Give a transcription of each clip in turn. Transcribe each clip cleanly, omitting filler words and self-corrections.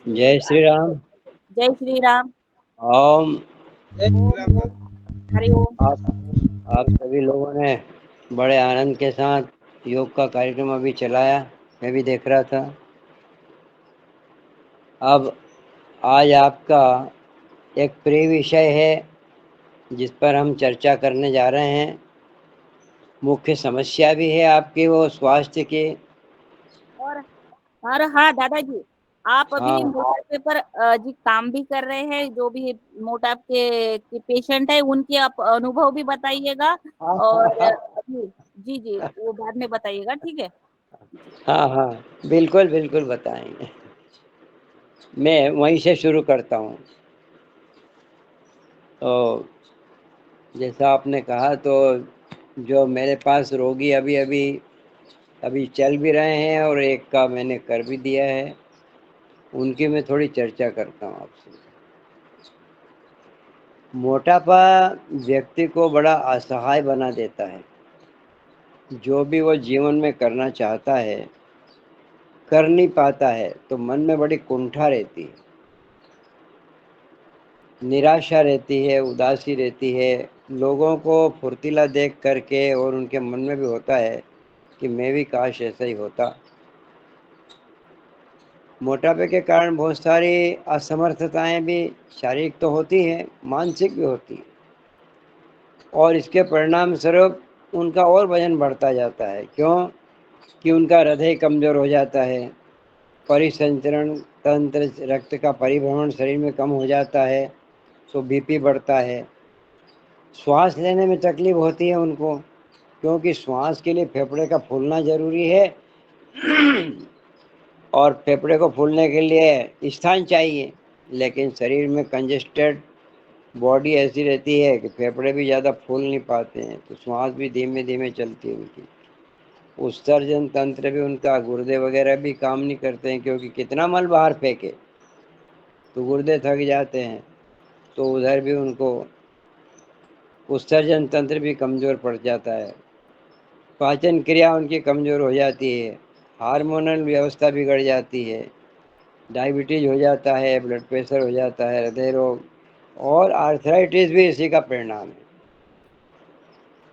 जय श्री राम। जय श्री राम। ओम। ओम ओम हरि ओम। आप सभी लोगों ने बड़े आनंद के साथ योग का कार्यक्रम अभी चलाया, मैं भी देख रहा था। अब आज आपका एक प्रिय विषय है जिस पर हम चर्चा करने जा रहे हैं। मुख्य समस्या भी है आपकी वो स्वास्थ्य की। और हाँ दादाजी, आप अभी हाँ मोटापे पर जी काम भी कर रहे हैं। जो भी मोटापे के पेशेंट है उनके आप अनुभव भी बताइएगा। हाँ और हाँ जी जी जी, वो बाद में बताइएगा, ठीक है जी। हाँ हाँ, बिल्कुल बिल्कुल बताएंगे। मैं वहीं से शुरू करता हूँ। तो जैसा आपने कहा, तो जो मेरे पास रोगी अभी अभी अभी चल भी रहे हैं और एक का मैंने कर भी दिया है, उनकी मैं थोड़ी चर्चा करता हूँ आपसे। मोटापा व्यक्ति को बड़ा असहाय बना देता है। जो भी वो जीवन में करना चाहता है कर नहीं पाता है, तो मन में बड़ी कुंठा रहती है, निराशा रहती है, उदासी रहती है। लोगों को फुर्तीला देख करके और उनके मन में भी होता है कि मैं भी काश ऐसा ही होता। मोटापे के कारण बहुत सारी असमर्थताएं भी शारीरिक तो होती हैं, मानसिक भी होती है, और इसके परिणाम स्वरूप उनका और वजन बढ़ता जाता है। क्यों? कि उनका हृदय कमजोर हो जाता है, परिसंचरण तंत्र, रक्त का परिभ्रमण शरीर में कम हो जाता है, तो बीपी बढ़ता है। श्वास लेने में तकलीफ होती है उनको, क्योंकि श्वास के लिए फेफड़े का फूलना जरूरी है और फेफड़े को फूलने के लिए स्थान चाहिए। लेकिन शरीर में कंजेस्टेड बॉडी ऐसी रहती है कि फेफड़े भी ज़्यादा फूल नहीं पाते हैं, तो श्वास भी धीमे धीमे चलती है उनकी। उत्सर्जन तंत्र भी उनका, गुर्दे वगैरह भी काम नहीं करते हैं, क्योंकि कितना मल बाहर फेंके तो गुर्दे थक जाते हैं। तो उधर भी उनको उत्सर्जन तंत्र भी कमज़ोर पड़ जाता है, पाचन क्रिया उनकी कमज़ोर हो जाती है, हार्मोनल व्यवस्था बिगड़ जाती है, डायबिटीज हो जाता है, ब्लड प्रेशर हो जाता है, हृदय रोग और आर्थराइटिस भी इसी का परिणाम है।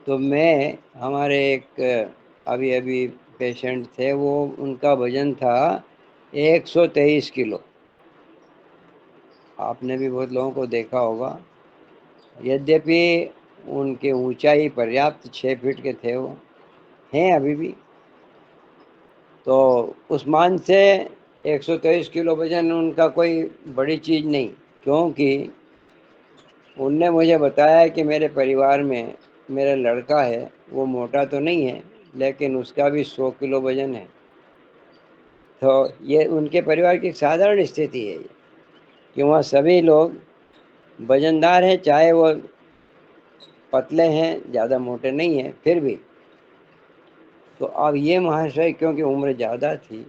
तो मैं, हमारे एक अभी अभी पेशेंट थे, वो उनका वजन था 123 किलो। आपने भी बहुत लोगों को देखा होगा। यद्यपि उनके ऊंचाई पर्याप्त 6 फीट के थे, वो हैं अभी भी। तो उस मान से 123 किलो वजन उनका कोई बड़ी चीज़ नहीं, क्योंकि उनने मुझे बताया कि मेरे परिवार में मेरा लड़का है, वो मोटा तो नहीं है लेकिन उसका भी 100 किलो वजन है। तो ये उनके परिवार की साधारण स्थिति है ये, कि वहाँ सभी लोग वजनदार हैं, चाहे वो पतले हैं, ज़्यादा मोटे नहीं हैं, फिर भी। तो अब ये महाशय, क्योंकि उम्र ज़्यादा थी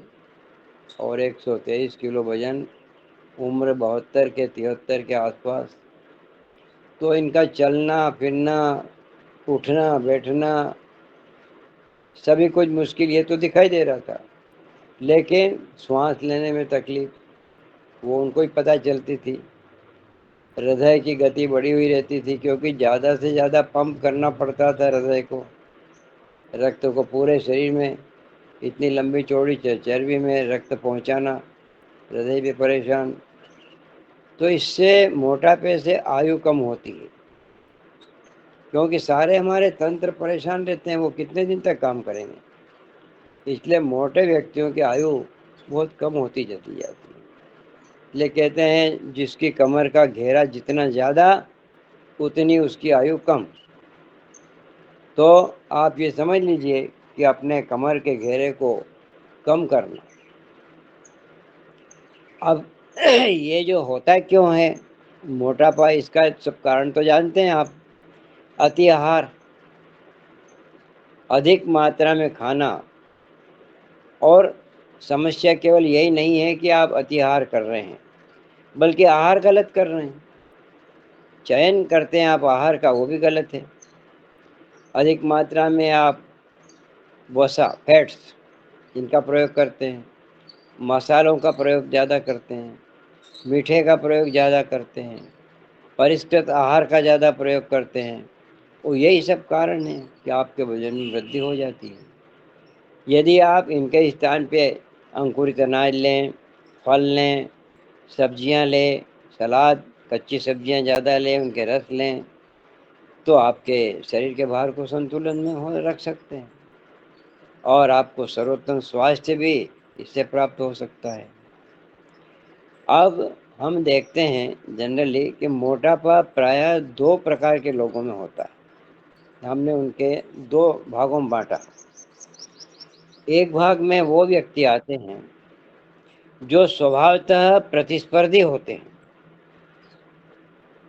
और 123 किलो वजन, उम्र 72 के 73 के आसपास, तो इनका चलना फिरना, उठना बैठना, सभी कुछ मुश्किल ये तो दिखाई दे रहा था। लेकिन श्वास लेने में तकलीफ वो उनको ही पता चलती थी। हृदय की गति बढ़ी हुई रहती थी, क्योंकि ज़्यादा से ज़्यादा पंप करना पड़ता था हृदय को, रक्त को पूरे शरीर में, इतनी लंबी चौड़ी चर्बी में रक्त पहुंचाना, हृदय भी परेशान। तो इससे मोटापे से आयु कम होती है, क्योंकि सारे हमारे तंत्र परेशान रहते हैं, वो कितने दिन तक काम करेंगे। इसलिए मोटे व्यक्तियों की आयु बहुत कम होती चली जाती है। इसलिए कहते हैं जिसकी कमर का घेरा जितना ज़्यादा उतनी उसकी आयु कम। तो आप ये समझ लीजिए कि अपने कमर के घेरे को कम करना। अब ये जो होता है क्यों है मोटापा, इसका सब कारण तो जानते हैं आप। अति आहार, अधिक मात्रा में खाना। और समस्या केवल यही नहीं है कि आप अति आहार कर रहे हैं, बल्कि आहार गलत कर रहे हैं। चयन करते हैं आप आहार का, वो भी गलत है। अधिक मात्रा में आप वसा, फैट्स, इनका प्रयोग करते हैं, मसालों का प्रयोग ज़्यादा करते हैं, मीठे का प्रयोग ज़्यादा करते हैं, परिष्कृत आहार का ज़्यादा प्रयोग करते हैं, और यही सब कारण है कि आपके वजन में वृद्धि हो जाती है। यदि आप इनके स्थान पे अंकुरित अनाज लें, फल लें, सब्जियां लें, सलाद, कच्ची सब्जियां ज़्यादा लें, उनके रस लें, तो आपके शरीर के भार को संतुलन में हो रख सकते हैं और आपको सर्वोत्तम स्वास्थ्य भी इससे प्राप्त हो सकता है। अब हम देखते हैं जनरली कि मोटापा प्रायः 2 प्रकार के लोगों में होता है। हमने उनके 2 भागों में बांटा। एक भाग में वो व्यक्ति आते हैं जो स्वभावतः प्रतिस्पर्धी होते हैं,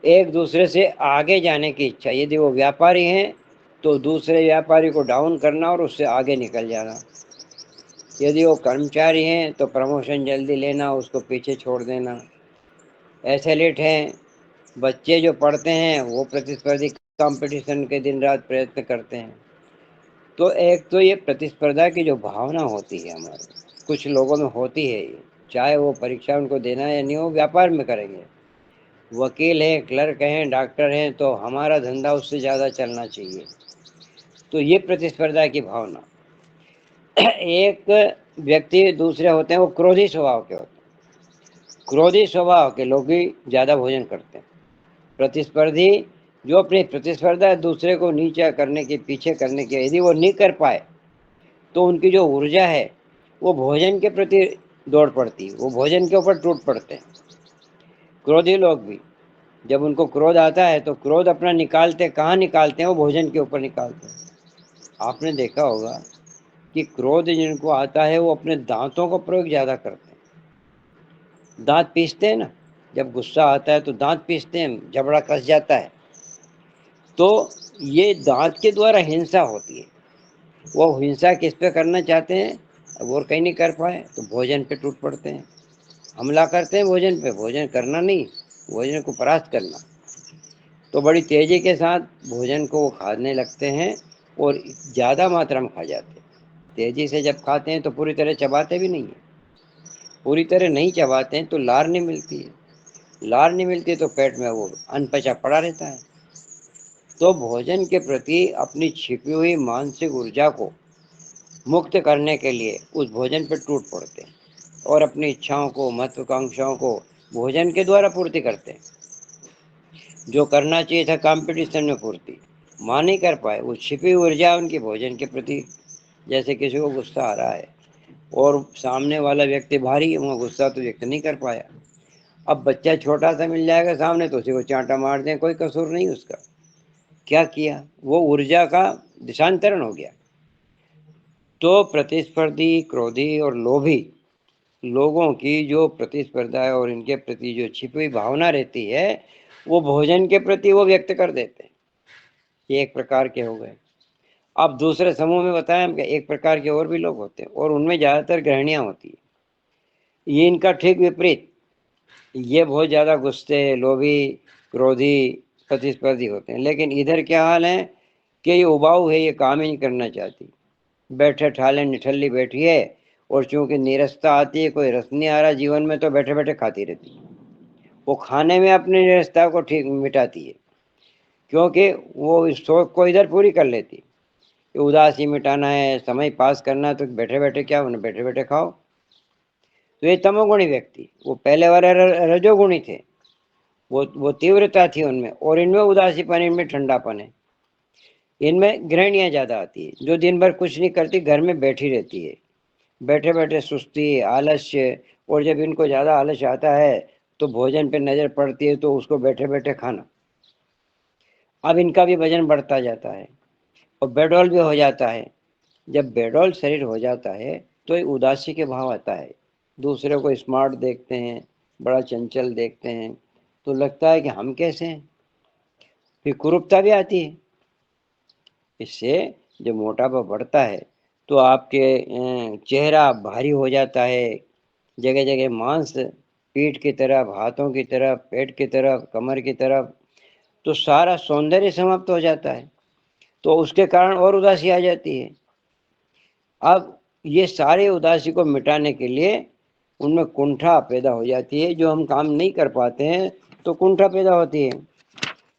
एक दूसरे से आगे जाने की इच्छा। यदि वो व्यापारी हैं तो दूसरे व्यापारी को डाउन करना और उससे आगे निकल जाना। यदि वो कर्मचारी हैं तो प्रमोशन जल्दी लेना, उसको पीछे छोड़ देना। एथलीट हैं, बच्चे जो पढ़ते हैं वो प्रतिस्पर्धी कंपटीशन के दिन रात प्रयत्न करते हैं। तो एक तो ये प्रतिस्पर्धा की जो भावना होती है हमारे कुछ लोगों में होती है, ये चाहे वो परीक्षा उनको देना है या नहीं, वो व्यापार में करेंगे। वकील हैं, क्लर्क हैं, डॉक्टर हैं, तो हमारा धंधा उससे ज़्यादा चलना चाहिए। तो ये प्रतिस्पर्धा की भावना। एक व्यक्ति दूसरे होते हैं वो क्रोधी स्वभाव के होते हैं। क्रोधी स्वभाव के लोग भी ज़्यादा भोजन करते हैं। प्रतिस्पर्धी जो अपनी प्रतिस्पर्धा दूसरे को नीचा करने के पीछे करने के, यदि वो नहीं कर पाए तो उनकी जो ऊर्जा है वो भोजन के प्रति दौड़ पड़ती है, वो भोजन के ऊपर टूट पड़ते हैं। क्रोधी लोग भी जब उनको क्रोध आता है तो क्रोध अपना निकालते कहाँ निकालते हैं, वो भोजन के ऊपर निकालते हैं। आपने देखा होगा कि क्रोध जिनको आता है वो अपने दांतों का प्रयोग ज़्यादा करते हैं। दांत पीसते हैं ना, जब गुस्सा आता है तो दांत पीसते हैं, जबड़ा कस जाता है। तो ये दांत के द्वारा हिंसा होती है। वो हिंसा किस पे करना चाहते हैं, अब और कहीं नहीं कर पाए तो भोजन पे टूट पड़ते हैं, हमला करते हैं भोजन पे। भोजन करना नहीं, भोजन को परास्त करना। तो बड़ी तेज़ी के साथ भोजन को वो खाने लगते हैं और ज़्यादा मात्रा में खा जाते हैं। तेज़ी से जब खाते हैं तो पूरी तरह चबाते भी नहीं हैं। पूरी तरह नहीं चबाते हैं तो लार नहीं मिलती है। लार नहीं मिलती तो पेट में वो अनपचा पड़ा रहता है। तो भोजन के प्रति अपनी छिपी हुई मानसिक ऊर्जा को मुक्त करने के लिए उस भोजन पर टूट पड़ते हैं और अपनी इच्छाओं को, महत्वाकांक्षाओं को भोजन के द्वारा पूर्ति करते हैं। जो करना चाहिए था कंपटीशन में पूर्ति, मां नहीं कर पाए, वो छिपी ऊर्जा उनकी भोजन के प्रति। जैसे किसी को गुस्सा आ रहा है और सामने वाला व्यक्ति भारी है, वो गुस्सा तो व्यक्त नहीं कर पाया। अब बच्चा छोटा सा मिल जाएगा सामने तो उसी को चांटा मार दें, कोई कसूर नहीं उसका। क्या किया, वो ऊर्जा का दिशांतरण हो गया। तो प्रतिस्पर्धी, क्रोधी और लोभी लोगों की जो प्रतिस्पर्धा है और इनके प्रति जो छिपी हुई भावना रहती है वो भोजन के प्रति वो व्यक्त कर देते हैं। ये एक प्रकार के हो गए। अब दूसरे समूह में बताया हम कि एक प्रकार के और भी लोग होते हैं और उनमें ज़्यादातर गृहिणियाँ होती है। ये इनका ठीक विपरीत, ये बहुत ज़्यादा गुस्से, लोभी, क्रोधी, प्रतिस्पर्धी होते हैं। लेकिन इधर क्या हाल है कि ये उबाऊ है, ये काम ही नहीं करना चाहती, बैठे ठाले निठल्ली बैठी है और चूंकि नीरसता आती है, कोई रस नहीं आ रहा जीवन में, तो बैठे बैठे खाती रहती है। वो खाने में अपनी नीरसता को ठीक मिटाती है, क्योंकि वो इस शौक को इधर पूरी कर लेती है कि उदासी मिटाना है, समय पास करना है, तो बैठे बैठे क्या होना, बैठे बैठे खाओ। तो ये तमोगुणी व्यक्ति, वो पहले वाले रजोगुणी थे, वो तीव्रता थी उनमें, और इनमें उदासीपन, इनमें ठंडापन है। इनमें गृहिणियाँ ज़्यादा आती है जो दिन भर कुछ नहीं करती, घर में बैठी रहती है, बैठे बैठे सुस्ती, आलस्य। और जब इनको ज़्यादा आलस्य आता है तो भोजन पे नज़र पड़ती है तो उसको बैठे बैठे खाना। अब इनका भी वजन बढ़ता जाता है और बेडौल भी हो जाता है। जब बेडौल शरीर हो जाता है तो एक उदासी के भाव आता है। दूसरे को स्मार्ट देखते हैं, बड़ा चंचल देखते हैं, तो लगता है कि हम कैसे हैं, फिर कुरूपता भी आती है। इससे जब मोटापा बढ़ता है तो आपके चेहरा भारी हो जाता है, जगह जगह मांस पीठ की तरफ, हाथों की तरफ, पेट की तरफ, कमर की तरफ, तो सारा सौंदर्य समाप्त हो जाता है। तो उसके कारण और उदासी आ जाती है। अब ये सारे उदासी को मिटाने के लिए उनमें कुंठा पैदा हो जाती है। जो हम काम नहीं कर पाते हैं तो कुंठा पैदा होती है।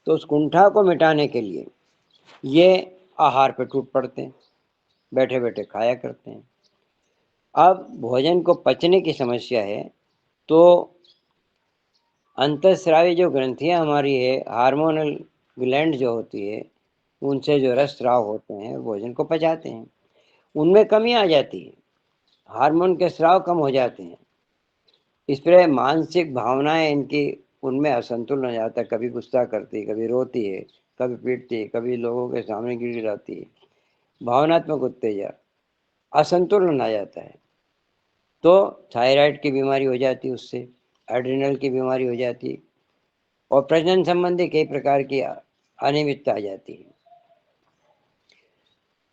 तो उस कुंठा को मिटाने के लिए ये आहार पे टूट पड़ते हैं, बैठे बैठे खाया करते हैं। अब भोजन को पचने की समस्या है तो अंतःस्रावी जो ग्रंथियां हमारी है, हार्मोनल ग्लैंड जो होती है, उनसे जो रस स्राव होते हैं भोजन को पचाते हैं, उनमें कमी आ जाती है, हार्मोन के स्राव कम हो जाते हैं। इस तरह मानसिक भावनाएं इनकी, उनमें असंतुलन हो जाता है। कभी गुस्सा करती है, कभी रोती है, कभी पीटती है, कभी लोगों के सामने गिड़गिड़ाती है। भावनात्मक उत्तेजन, असंतुलन आ जाता है। तो थायराइड की बीमारी हो जाती है, उससे एड्रिनल की बीमारी हो जाती है, और प्रजनन संबंधी कई प्रकार की अनियमितता आ जाती है।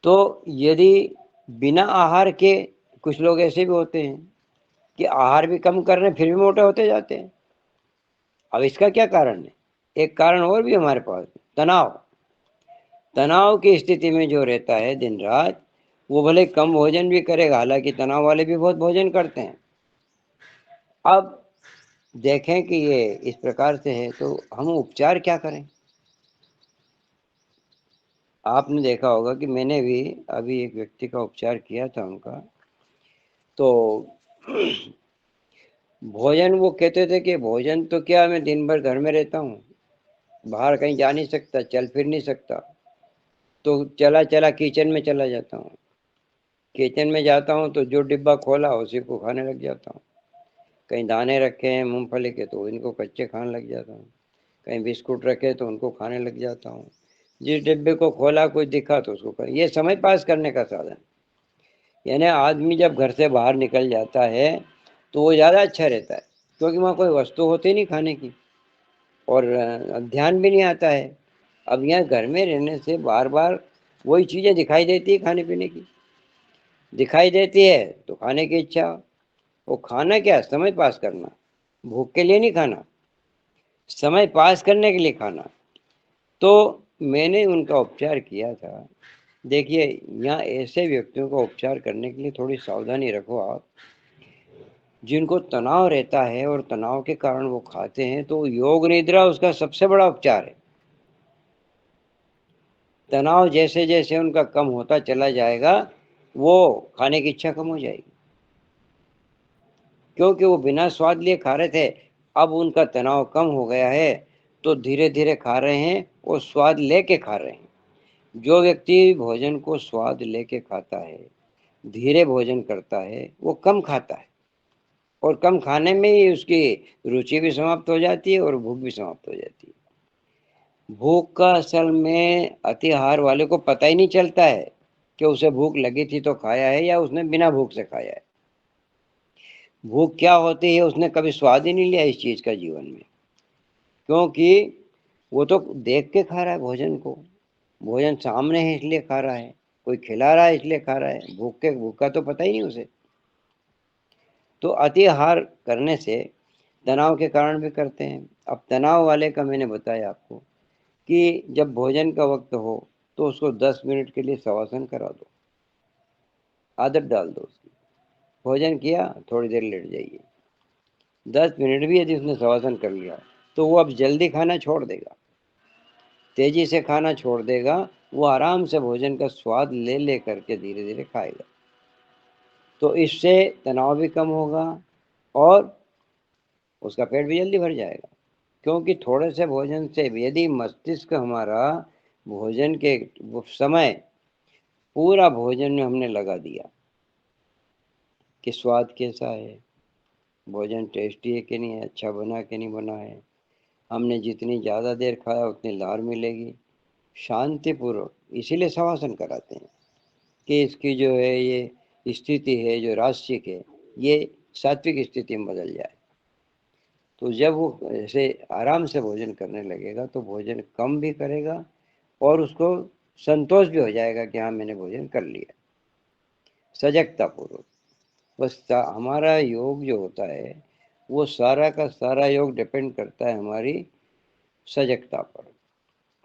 तो यदि बिना आहार के, कुछ लोग ऐसे भी होते हैं कि आहार भी कम कर रहे हैं फिर भी मोटे होते जाते हैं। अब इसका क्या कारण है? एक कारण और भी हमारे पास, तनाव। तनाव की स्थिति में जो रहता है दिन रात, वो भले कम भोजन भी करेगा, हालांकि तनाव वाले भी बहुत भोजन करते हैं। अब देखें कि ये इस प्रकार से है तो हम उपचार क्या करें? आपने देखा होगा कि मैंने भी अभी एक व्यक्ति का उपचार किया था उनका। तो भोजन, वो कहते थे कि भोजन तो क्या, मैं दिन भर घर में रहता हूँ, बाहर कहीं जा नहीं सकता, चल फिर नहीं सकता, तो चला चला किचन में चला जाता हूँ। किचन में जाता हूँ तो जो डिब्बा खोला उसी को खाने लग जाता हूँ। कहीं दाने रखे हैं मूंगफली के तो इनको कच्चे खाने लग जाता हूँ, कहीं बिस्कुट रखे तो उनको खाने लग जाता हूँ। जिस डिब्बे को खोला कुछ दिखा तो उसको कर, ये समय पास करने का साधन। यानी आदमी जब घर से बाहर निकल जाता है तो वो ज़्यादा अच्छा रहता है, क्योंकि वहाँ कोई वस्तु होती नहीं खाने की, और ध्यान भी नहीं आता है। अब यहाँ घर में रहने से बार बार वही चीज़ें दिखाई देती है, खाने पीने की दिखाई देती है तो खाने की इच्छा। वो खाना क्या, समय पास करना, भूख के लिए नहीं खाना, समय पास करने के लिए खाना। तो मैंने उनका उपचार किया था। देखिए, यहाँ ऐसे व्यक्तियों का उपचार करने के लिए थोड़ी सावधानी रखो आप। जिनको तनाव रहता है और तनाव के कारण वो खाते हैं, तो योग निद्रा उसका सबसे बड़ा उपचार है। तनाव जैसे जैसे उनका कम होता चला जाएगा, वो खाने की इच्छा कम हो जाएगी, क्योंकि वो बिना स्वाद लिए खा रहे थे। अब उनका तनाव कम हो गया है तो धीरे धीरे खा रहे हैं और स्वाद लेके खा रहे हैं। जो व्यक्ति भोजन को स्वाद लेके खाता है, धीरे भोजन करता है, वो कम खाता है, और कम खाने में ही उसकी रुचि भी समाप्त हो जाती है और भूख भी समाप्त हो जाती है। भूख का असल में अति आहार वाले को पता ही नहीं चलता है कि उसे भूख लगी थी तो खाया है या उसने बिना भूख से खाया है। भूख क्या होती है उसने कभी स्वाद ही नहीं लिया इस चीज का जीवन में, क्योंकि वो तो देख के खा रहा है भोजन को, भोजन सामने है इसलिए खा रहा है, कोई खिला रहा है इसलिए खा रहा है, भूख का तो पता ही नहीं उसे। तो अति आहार करने से तनाव के कारण भी करते हैं। अब तनाव वाले का मैंने बताया आपको कि जब भोजन का वक्त हो तो उसको 10 मिनट के लिए शवासन करा दो, आदत डाल दो उसकी। भोजन किया, थोड़ी देर लेट जाइए, 10 मिनट भी यदि उसने शवासन कर लिया तो वो अब जल्दी खाना छोड़ देगा, तेजी से खाना छोड़ देगा। वो आराम से भोजन का स्वाद ले ले करके धीरे धीरे खाएगा। तो इससे तनाव भी कम होगा और उसका पेट भी जल्दी भर जाएगा। क्योंकि थोड़े से भोजन से यदि मस्तिष्क हमारा भोजन के वो समय पूरा भोजन में हमने लगा दिया कि स्वाद कैसा है, भोजन टेस्टी है कि नहीं है, अच्छा बना कि नहीं बना है, हमने जितनी ज़्यादा देर खाया उतनी लार मिलेगी, शांतिपूर्वक। इसीलिए शवासन कराते हैं कि इसकी जो है ये स्थिति है जो रास्तिक है, ये सात्विक स्थिति में बदल जाए। तो जब वो ऐसे आराम से भोजन करने लगेगा तो भोजन कम भी करेगा और उसको संतोष भी हो जाएगा कि हाँ मैंने भोजन कर लिया, सजगता पूर्वक। बस हमारा योग जो होता है वो सारा का सारा योग डिपेंड करता है हमारी सजगता पर,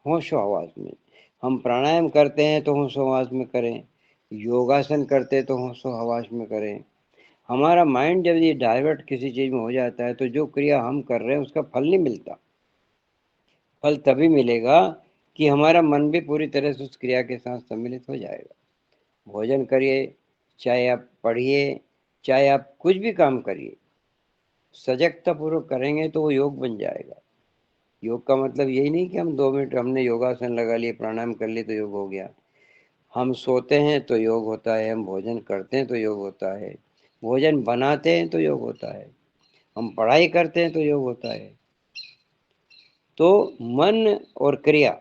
होशो हवास में। हम प्राणायाम करते हैं तो होशो हवास में करें, योगासन करते तो होशो हवास में करें, हमारा माइंड जब ये डाइवर्ट किसी चीज में हो जाता है तो जो क्रिया हम कर रहे हैं उसका फल नहीं मिलता। फल तभी मिलेगा कि हमारा मन भी पूरी तरह से उस क्रिया के साथ सम्मिलित हो जाएगा। भोजन करिए, चाहे आप पढ़िए, चाहे आप कुछ भी काम करिए, सजगता पूर्वक करेंगे तो वो योग बन जाएगा। योग का मतलब यही नहीं कि हम 2 मिनट हमने योगासन लगा लिए, प्राणायाम कर लिए तो योग हो गया। हम सोते हैं तो योग होता है, हम भोजन करते हैं तो योग होता है, भोजन बनाते हैं तो योग होता है, हम पढ़ाई करते हैं तो योग होता है। तो मन और क्रिया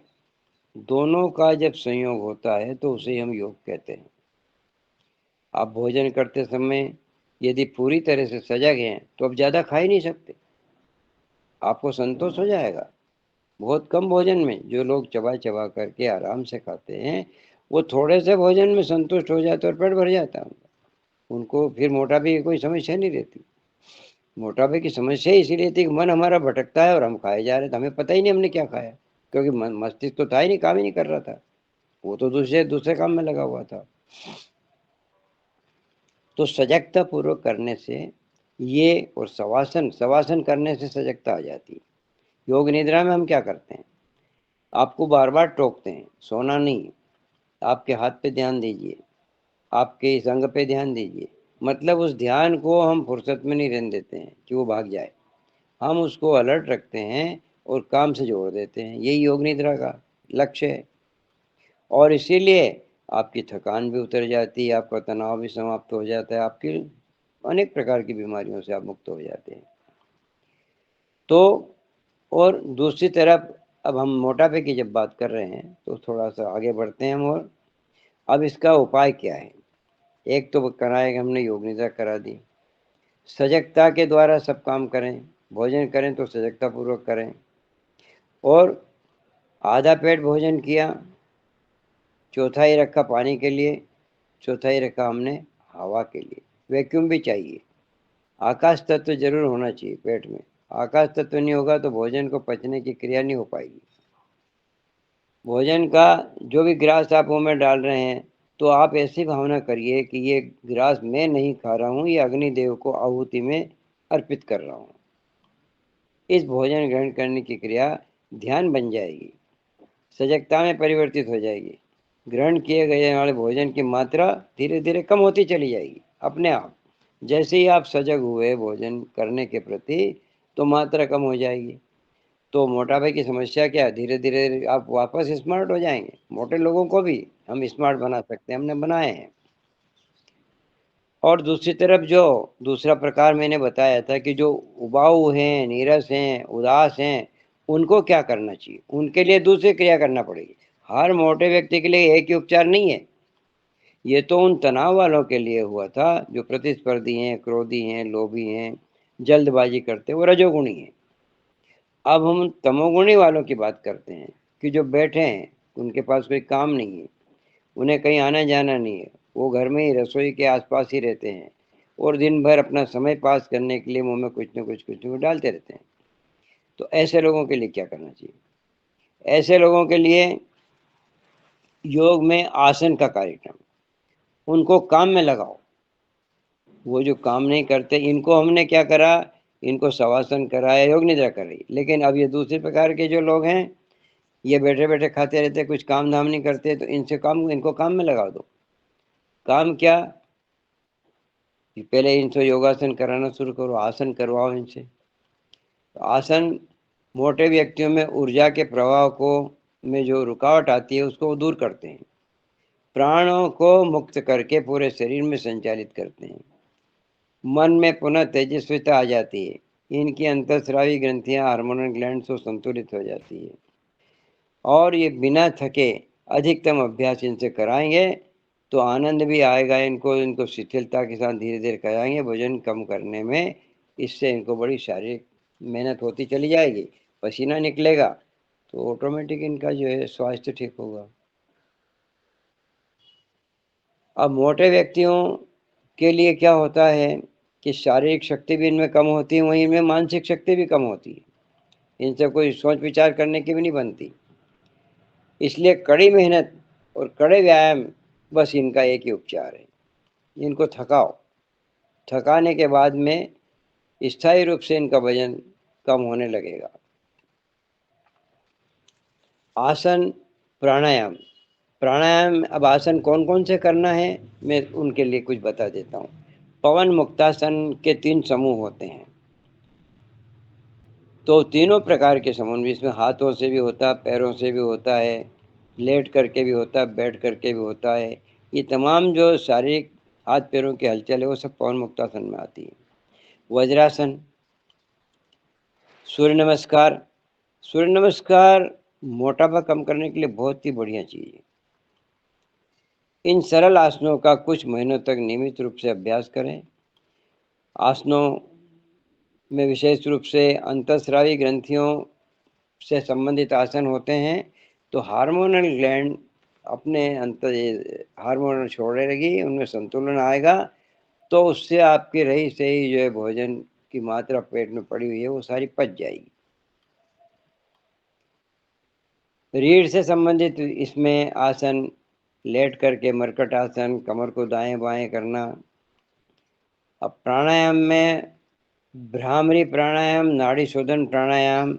दोनों का जब संयोग होता है तो उसे हम योग कहते हैं। आप भोजन करते समय यदि पूरी तरह से सजग हैं तो आप ज़्यादा खा ही नहीं सकते, आपको संतोष हो जाएगा। बहुत कम भोजन में जो लोग चबा चबा करके आराम से खाते हैं, वो थोड़े से भोजन में संतुष्ट हो जाते और पेट भर जाता है उनका। उनको फिर मोटापे की कोई समस्या नहीं रहती। मोटापे की समस्या इसीलिए रहती है कि मन हमारा भटकता है और हम खाए जा रहे हैं, तो हमें पता ही नहीं हमने क्या खाया, क्योंकि मस्तिष्क तो था ही नहीं, काम ही नहीं कर रहा था, वो तो दूसरे दूसरे काम में लगा हुआ था। तो सजगता पूर्वक करने से ये, और शवासन शवासन करने से सजगता आ जाती है। योग निद्रा में हम क्या करते हैं, आपको बार बार टोकते हैं, सोना नहीं, आपके हाथ पे ध्यान दीजिए, आपके इस अंग पे ध्यान दीजिए। मतलब उस ध्यान को हम फुर्सत में नहीं रहने देते हैं कि वो भाग जाए, हम उसको अलर्ट रखते हैं और काम से जोड़ देते हैं। यही योग निद्रा का लक्ष्य है। और इसीलिए आपकी थकान भी उतर जाती है, आपका तनाव भी समाप्त हो जाता है, आपकी अनेक प्रकार की बीमारियों से आप मुक्त हो जाते हैं। तो और दूसरी तरफ अब हम मोटापे की जब बात कर रहे हैं तो थोड़ा सा आगे बढ़ते हैं हम। और अब इसका उपाय क्या है। एक तो कराए हमने योग निद्रा करा दी, सजगता के द्वारा सब काम करें, भोजन करें तो सजगता पूर्वक करें। और आधा पेट भोजन किया, चौथाई रखा पानी के लिए, चौथाई रखा हमने हवा के लिए। वैक्यूम भी चाहिए, आकाश तत्व जरूर होना चाहिए पेट में। आकाश तत्व नहीं होगा तो भोजन को पचने की क्रिया नहीं हो पाएगी। भोजन का जो भी ग्रास आप मुंह में डाल रहे हैं तो आप ऐसी भावना करिए कि ये ग्रास मैं नहीं खा रहा हूँ, ये अग्निदेव को आहुति में अर्पित कर रहा हूँ। इस भोजन ग्रहण करने की क्रिया ध्यान बन जाएगी, सजगता में परिवर्तित हो जाएगी। ग्रहण किए गए वाले भोजन की मात्रा धीरे धीरे कम होती चली जाएगी अपने आप। जैसे ही आप सजग हुए भोजन करने के प्रति तो मात्रा कम हो जाएगी। तो मोटापे की समस्या क्या है, धीरे धीरे आप वापस स्मार्ट हो जाएंगे। मोटे लोगों को भी हम स्मार्ट बना सकते हैं, हमने बनाए हैं। और दूसरी तरफ जो दूसरा प्रकार मैंने बताया था कि जो उबाऊ हैं, नीरस हैं, उदास हैं, उनको क्या करना चाहिए, उनके लिए दूसरी क्रिया करना पड़ेगी। हर मोटे व्यक्ति के लिए एक ही उपचार नहीं है। ये तो उन तनाव वालों के लिए हुआ था जो प्रतिस्पर्धी हैं, क्रोधी हैं, लोभी हैं, जल्दबाजी करते हैं, वो रजोगुणी हैं। अब हम तमोगुणी वालों की बात करते हैं कि जो बैठे हैं, उनके पास कोई काम नहीं है, उन्हें कहीं आना जाना नहीं है, वो घर में ही रसोई के आसपास ही रहते हैं और दिन भर अपना समय पास करने के लिए मुंह में कुछ न कुछ डालते रहते हैं। तो ऐसे लोगों के लिए क्या करना चाहिए। ऐसे लोगों के लिए योग में आसन का कार्यक्रम, उनको काम में लगाओ। वो जो काम नहीं करते, इनको हमने क्या करा, इनको शवासन कराया, योग निद्रा कराई। लेकिन अब ये दूसरे प्रकार के जो लोग हैं, ये बैठे बैठे खाते रहते, कुछ काम धाम नहीं करते, तो इनको काम में लगा दो। काम क्या कि पहले इनसे योगासन कराना शुरू करो, आसन करवाओ इनसे। तो आसन मोटे व्यक्तियों में ऊर्जा के प्रवाह को में जो रुकावट आती है उसको दूर करते हैं, प्राणों को मुक्त करके पूरे शरीर में संचालित करते हैं। मन में पुनः तेजस्विता आ जाती है, इनकी अंतःस्रावी ग्रंथियां, हार्मोनल ग्लैंड से संतुलित हो जाती है। और ये बिना थके अधिकतम अभ्यास इनसे कराएंगे तो आनंद भी आएगा इनको। इनको शिथिलता के साथ धीरे धीरे कराएंगे वजन कम करने में। इससे इनको बड़ी शारीरिक मेहनत होती चली जाएगी, पसीना निकलेगा तो ऑटोमेटिक इनका जो है स्वास्थ्य ठीक होगा। अब मोटे व्यक्तियों के लिए क्या होता है कि शारीरिक शक्ति भी इनमें कम होती है, वहीं इनमें मानसिक शक्ति भी कम होती है, इनसे कोई सोच विचार करने की भी नहीं बनती। इसलिए कड़ी मेहनत और कड़े व्यायाम बस इनका एक ही उपचार है। इनको थकाओ, थकाने के बाद में स्थायी रूप से इनका वजन कम होने लगेगा। आसन, प्राणायाम। प्राणायाम, अब आसन कौन कौन से करना है मैं उनके लिए कुछ बता देता हूँ। पवन मुक्तासन के 3 समूह होते हैं। तो तीनों प्रकार के समूह, इसमें हाथों से भी होता है, पैरों से भी होता है, लेट करके भी होता है, बैठ करके भी होता है। ये तमाम जो शारीरिक हाथ पैरों की हलचल है वो सब पवन मुक्तासन में आती है। वज्रासन, सूर्य नमस्कार। सूर्य नमस्कार मोटापा कम करने के लिए बहुत ही बढ़िया चीज़ है। इन सरल आसनों का कुछ महीनों तक नियमित रूप से अभ्यास करें। आसनों में विशेष रूप से अंतःस्रावी ग्रंथियों से संबंधित आसन होते हैं, तो हार्मोनल ग्लैंड अपने हार्मोन छोड़ने लगी, उनमें संतुलन आएगा, तो उससे आपकी रही सही जो है भोजन की मात्रा पेट में पड़ी हुई है वो सारी पच जाएगी। रीढ़ से संबंधित इसमें आसन, लेट करके मरकट आसन, कमर को दाएं बाएं करना। अब प्राणायाम में भ्रामरी प्राणायाम, नाड़ी शोधन प्राणायाम,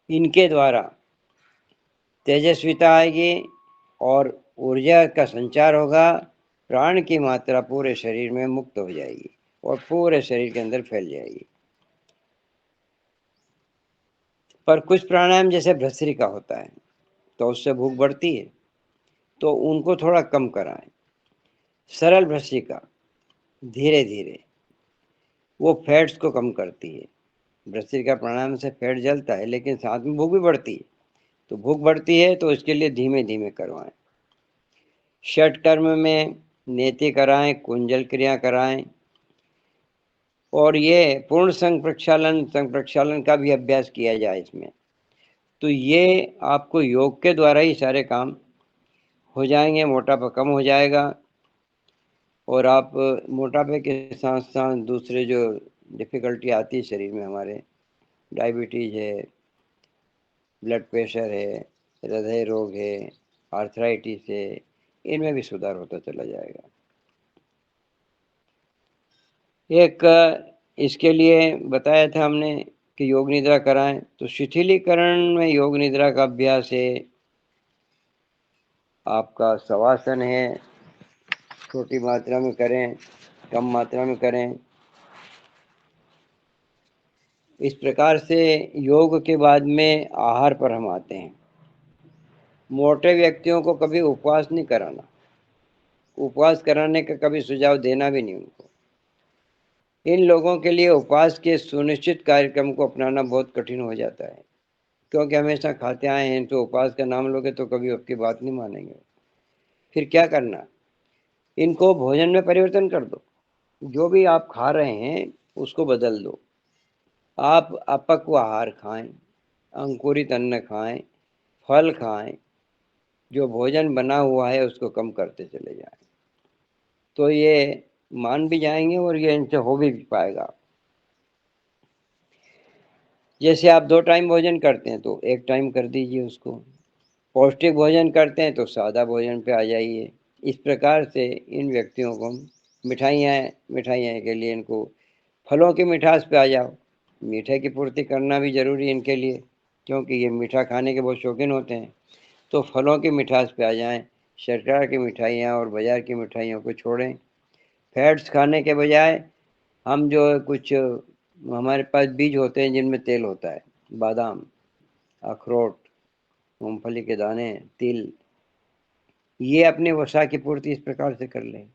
इनके द्वारा तेजस्विता आएगी और ऊर्जा का संचार होगा। प्राण की मात्रा पूरे शरीर में मुक्त हो जाएगी और पूरे शरीर के अंदर फैल जाएगी। पर कुछ प्राणायाम जैसे भस्त्रिका होता है तो उससे भूख बढ़ती है, तो उनको थोड़ा कम कराएं। सरल भस्त्रिका धीरे धीरे वो फैट्स को कम करती है। भस्त्रिका प्राणायाम से फैट जलता है लेकिन साथ में भूख भी बढ़ती है, तो भूख बढ़ती है तो इसके लिए धीमे धीमे करवाएं। षटकर्म में नेति कराएं, कुंजल क्रिया कराएं, और ये पूर्ण संघ प्रक्षालन का भी अभ्यास किया जाए इसमें। तो ये आपको योग के द्वारा ही सारे काम हो जाएंगे, मोटापा कम हो जाएगा। और आप मोटापे के साथ साथ दूसरे जो डिफ़िकल्टी आती है शरीर में हमारे, डायबिटीज़ है, ब्लड प्रेशर है, हृदय रोग है, आर्थराइटिस है, इनमें भी सुधार होता चला जाएगा। एक इसके लिए बताया था हमने कि योग निद्रा कराएं, तो शिथिलीकरण में योग निद्रा का अभ्यास है, आपका शवासन है, छोटी मात्रा में करें, कम मात्रा में करें। इस प्रकार से योग के बाद में आहार पर हम आते हैं। मोटे व्यक्तियों को कभी उपवास नहीं कराना, उपवास कराने का कभी सुझाव देना भी नहीं उनको। इन लोगों के लिए उपवास के सुनिश्चित कार्यक्रम को अपनाना बहुत कठिन हो जाता है, क्योंकि हमेशा खाते आए हैं, तो उपवास का नाम लोगे तो कभी आपकी बात नहीं मानेंगे। फिर क्या करना, इनको भोजन में परिवर्तन कर दो। जो भी आप खा रहे हैं उसको बदल दो। आप अपक्व आहार खाएं, अंकुरित अन्न खाएं, फल खाएं, जो भोजन बना हुआ है उसको कम करते चले जाएं, तो ये मान भी जाएंगे और ये इनसे हो भी पाएगा। जैसे आप 2 टाइम भोजन करते हैं तो 1 टाइम कर दीजिए उसको, पौष्टिक भोजन करते हैं तो सादा भोजन पे आ जाइए। इस प्रकार से इन व्यक्तियों को मिठाइयाँ के लिए इनको फलों की मिठास पे आ जाओ। मीठे की पूर्ति करना भी ज़रूरी है इनके लिए, क्योंकि ये मीठा खाने के बहुत शौकीन होते हैं। तो फलों की मिठास पे आ जाएं, सरकार की मिठाइयाँ और बाज़ार की मिठाइयों को छोड़ें। फैट्स खाने के बजाय हम जो कुछ हमारे पास बीज होते हैं जिनमें तेल होता है, बादाम, अखरोट, मूंगफली के दाने, तिल, ये अपने वसा की पूर्ति इस प्रकार से कर लें।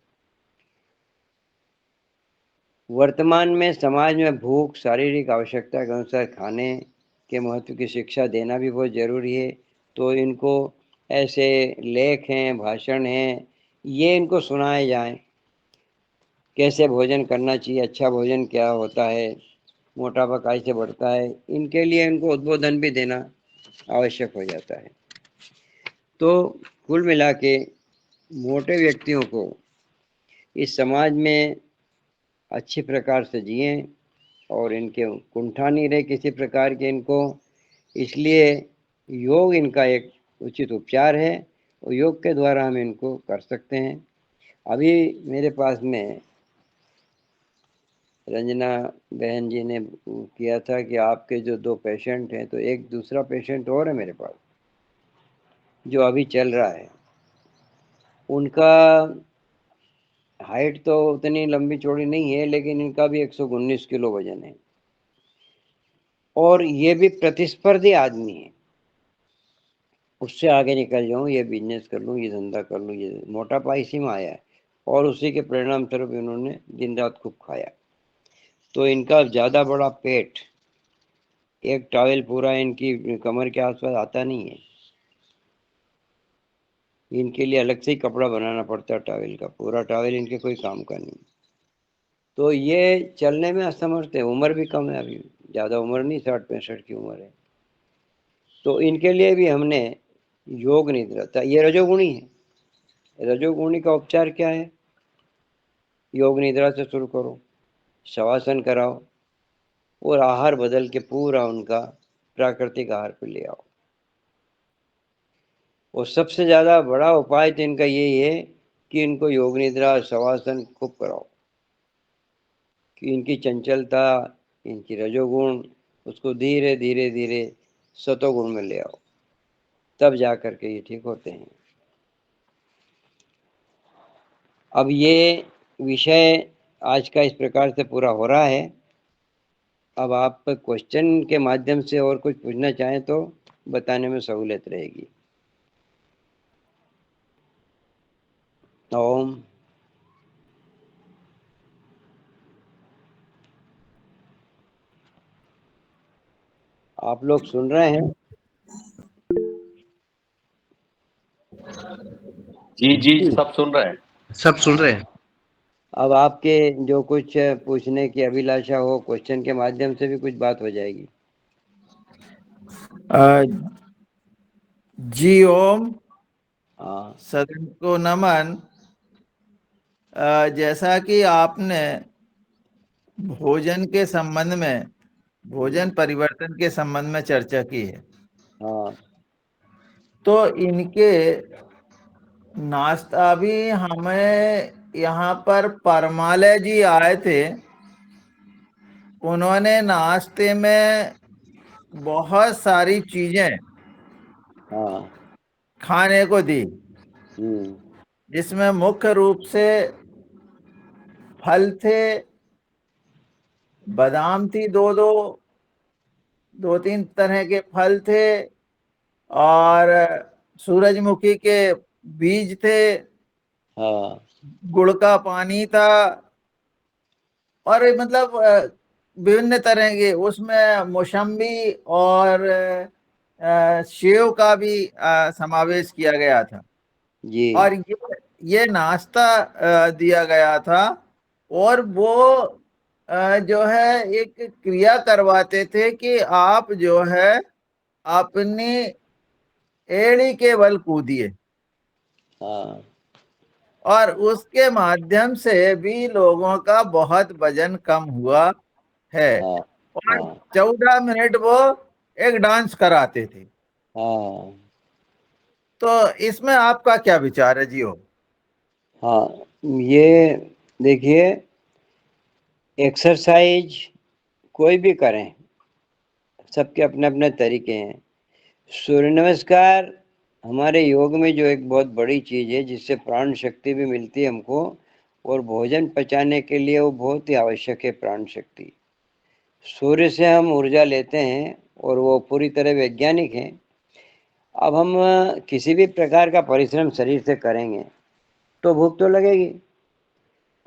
वर्तमान में समाज में भूख, शारीरिक आवश्यकता के अनुसार खाने के महत्व की शिक्षा देना भी बहुत ज़रूरी है। तो इनको ऐसे लेख हैं, भाषण हैं, ये इनको सुनाए जाएं, कैसे भोजन करना चाहिए, अच्छा भोजन क्या होता है, मोटापा कैसे बढ़ता है, इनके लिए इनको उद्बोधन भी देना आवश्यक हो जाता है। तो कुल मिला के मोटे व्यक्तियों को इस समाज में अच्छी प्रकार से जिए और इनके कुंठा नहीं रहे किसी प्रकार के इनको, इसलिए योग इनका एक उचित उपचार है और योग के द्वारा हम इनको कर सकते हैं। अभी मेरे पास में रंजना बहन जी ने किया था कि आपके जो 2 पेशेंट हैं, तो एक दूसरा पेशेंट और है मेरे पास जो अभी चल रहा है। उनका हाइट तो उतनी लंबी चौड़ी नहीं है, लेकिन इनका भी 119 किलो वजन है और ये भी प्रतिस्पर्धी आदमी है। उससे आगे निकल जाऊं, ये बिजनेस कर लूं, ये धंधा कर लूं, ये मोटापा इसी में आया है और उसी के परिणाम स्वरूप इन्होंने दिन रात खूब खाया। तो इनका ज़्यादा बड़ा पेट, एक टॉवेल पूरा इनकी कमर के आसपास आता नहीं है। इनके लिए अलग से ही कपड़ा बनाना पड़ता है टॉवेल का, पूरा टॉवेल इनके कोई काम का नहीं। तो ये चलने में असमर्थ है, उम्र भी कम है, अभी ज़्यादा उम्र नहीं, 60-65 की उम्र है। तो इनके लिए भी हमने योग निद्रा था, ये रजोगुणी है। रजोगुणी का उपचार क्या है? योग निद्रा से शुरू करो, शवासन कराओ और आहार बदल के पूरा उनका प्राकृतिक आहार पे ले आओ। और सबसे ज़्यादा बड़ा उपाय तो इनका यही है कि इनको योग निद्रा शवासन खूब कराओ कि इनकी चंचलता, इनकी रजोगुण, उसको धीरे धीरे धीरे सतोगुण में ले आओ, तब जा कर के ये ठीक होते हैं। अब ये विषय आज का इस प्रकार से पूरा हो रहा है। अब आप क्वेश्चन के माध्यम से और कुछ पूछना चाहें तो बताने में सहूलियत रहेगी। ओम। आप लोग सुन रहे हैं? जी जी, सब सुन रहे हैं, सब सुन रहे हैं। अब आपके जो कुछ पूछने की अभिलाषा हो, क्वेश्चन के माध्यम से भी कुछ बात हो जाएगी। जी ओम। हाँ। सदन को नमन। जैसा कि आपने भोजन के संबंध में, भोजन परिवर्तन के संबंध में चर्चा की है, हाँ। तो इनके नाश्ता भी हमें यहाँ पर परमालय जी आए थे, उन्होंने नाश्ते में बहुत सारी चीजें हाँ। खाने को दी, जिसमें मुख्य रूप से फल थे, बादाम थी, दो तीन तरह के फल थे और सूरजमुखी के बीज थे, हाँ। गुड़ का पानी था और मतलब विभिन्न तरह के, उसमें मौसम्बी और सेव का भी समावेश किया गया था। जी। और ये नाश्ता दिया गया था और वो जो है एक क्रिया करवाते थे कि आप जो है अपनी एड़ी के बल कूदिए हाँ। और उसके माध्यम से भी लोगों का बहुत वजन कम हुआ है। हाँ। और हाँ। 14 मिनट वो एक डांस कराते थे। हाँ। तो इसमें आपका क्या विचार है जियो? हाँ, ये देखिए, एक्सरसाइज कोई भी करें, सबके अपने अपने तरीके हैं। सूर्य नमस्कार हमारे योग में जो एक बहुत बड़ी चीज़ है, जिससे प्राण शक्ति भी मिलती है हमको, और भोजन पचाने के लिए वो बहुत ही आवश्यक है, प्राण शक्ति। सूर्य से हम ऊर्जा लेते हैं और वो पूरी तरह वैज्ञानिक है। अब हम किसी भी प्रकार का परिश्रम शरीर से करेंगे तो भूख तो लगेगी,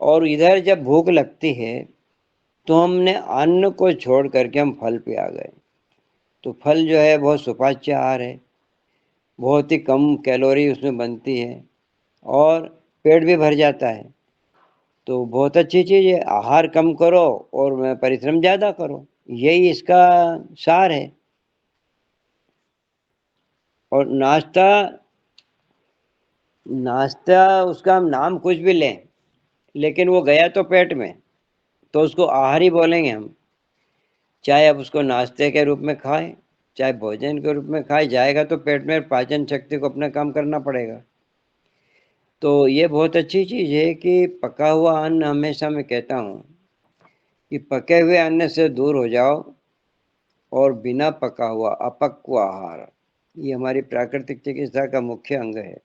और इधर जब भूख लगती है तो हमने अन्न को छोड़ करके हम फल पे आ गए। तो फल जो है बहुत सुपाच्य आहार है, बहुत ही कम कैलोरी उसमें बनती है और पेट भी भर जाता है। तो बहुत अच्छी चीज़ है, आहार कम करो और परिश्रम ज़्यादा करो, यही इसका सार है। और नाश्ता, नाश्ता उसका हम नाम कुछ भी लें, लेकिन वो गया तो पेट में, तो उसको आहार ही बोलेंगे हम। चाहे आप उसको नाश्ते के रूप में खाएं, चाहे भोजन के रूप में खाएं, जाएगा तो पेट में, पाचन शक्ति को अपना काम करना पड़ेगा। तो ये बहुत अच्छी चीज़ है कि पका हुआ अन्न, हमेशा मैं कहता हूँ कि पके हुए अन्न से दूर हो जाओ और बिना पका हुआ अपक्व आहार, ये हमारी प्राकृतिक चिकित्सा का मुख्य अंग है।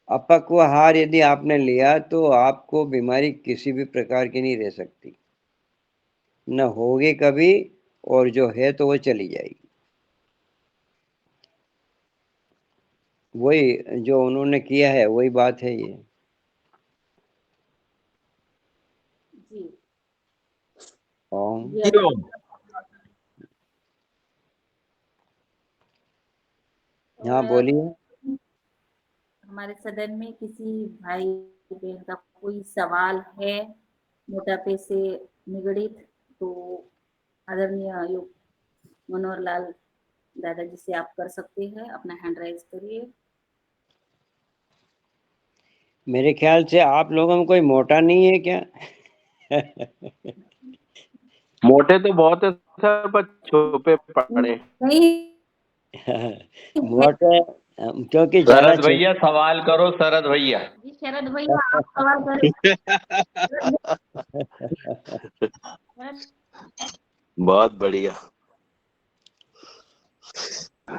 अपक्व आहार यदि आपने लिया तो आपको बीमारी किसी भी प्रकार की नहीं रह सकती, न होगी कभी, और जो है तो वो चली जाएगी। वही जो उन्होंने किया है वही बात है ये। जी ओम। जी, अगर हाँ बोलिए। हमारे सदन में किसी भाई बहन का कोई सवाल है मोटापे से निगड़ित, तो आदरणीय योग मनोहर लाल दादाजी से आप कर सकते हैं, अपना हैंड राइज करिए। मेरे ख्याल से आप लोगों में कोई मोटा नहीं है क्या? मोटे तो बहुत है सर, पर छुपे पड़े। नहीं मोटे क्योंकि जरा शरद भैया सवाल करो, शरद भैया। जी शरद भैया आप सवाल करें। बहुत बढ़िया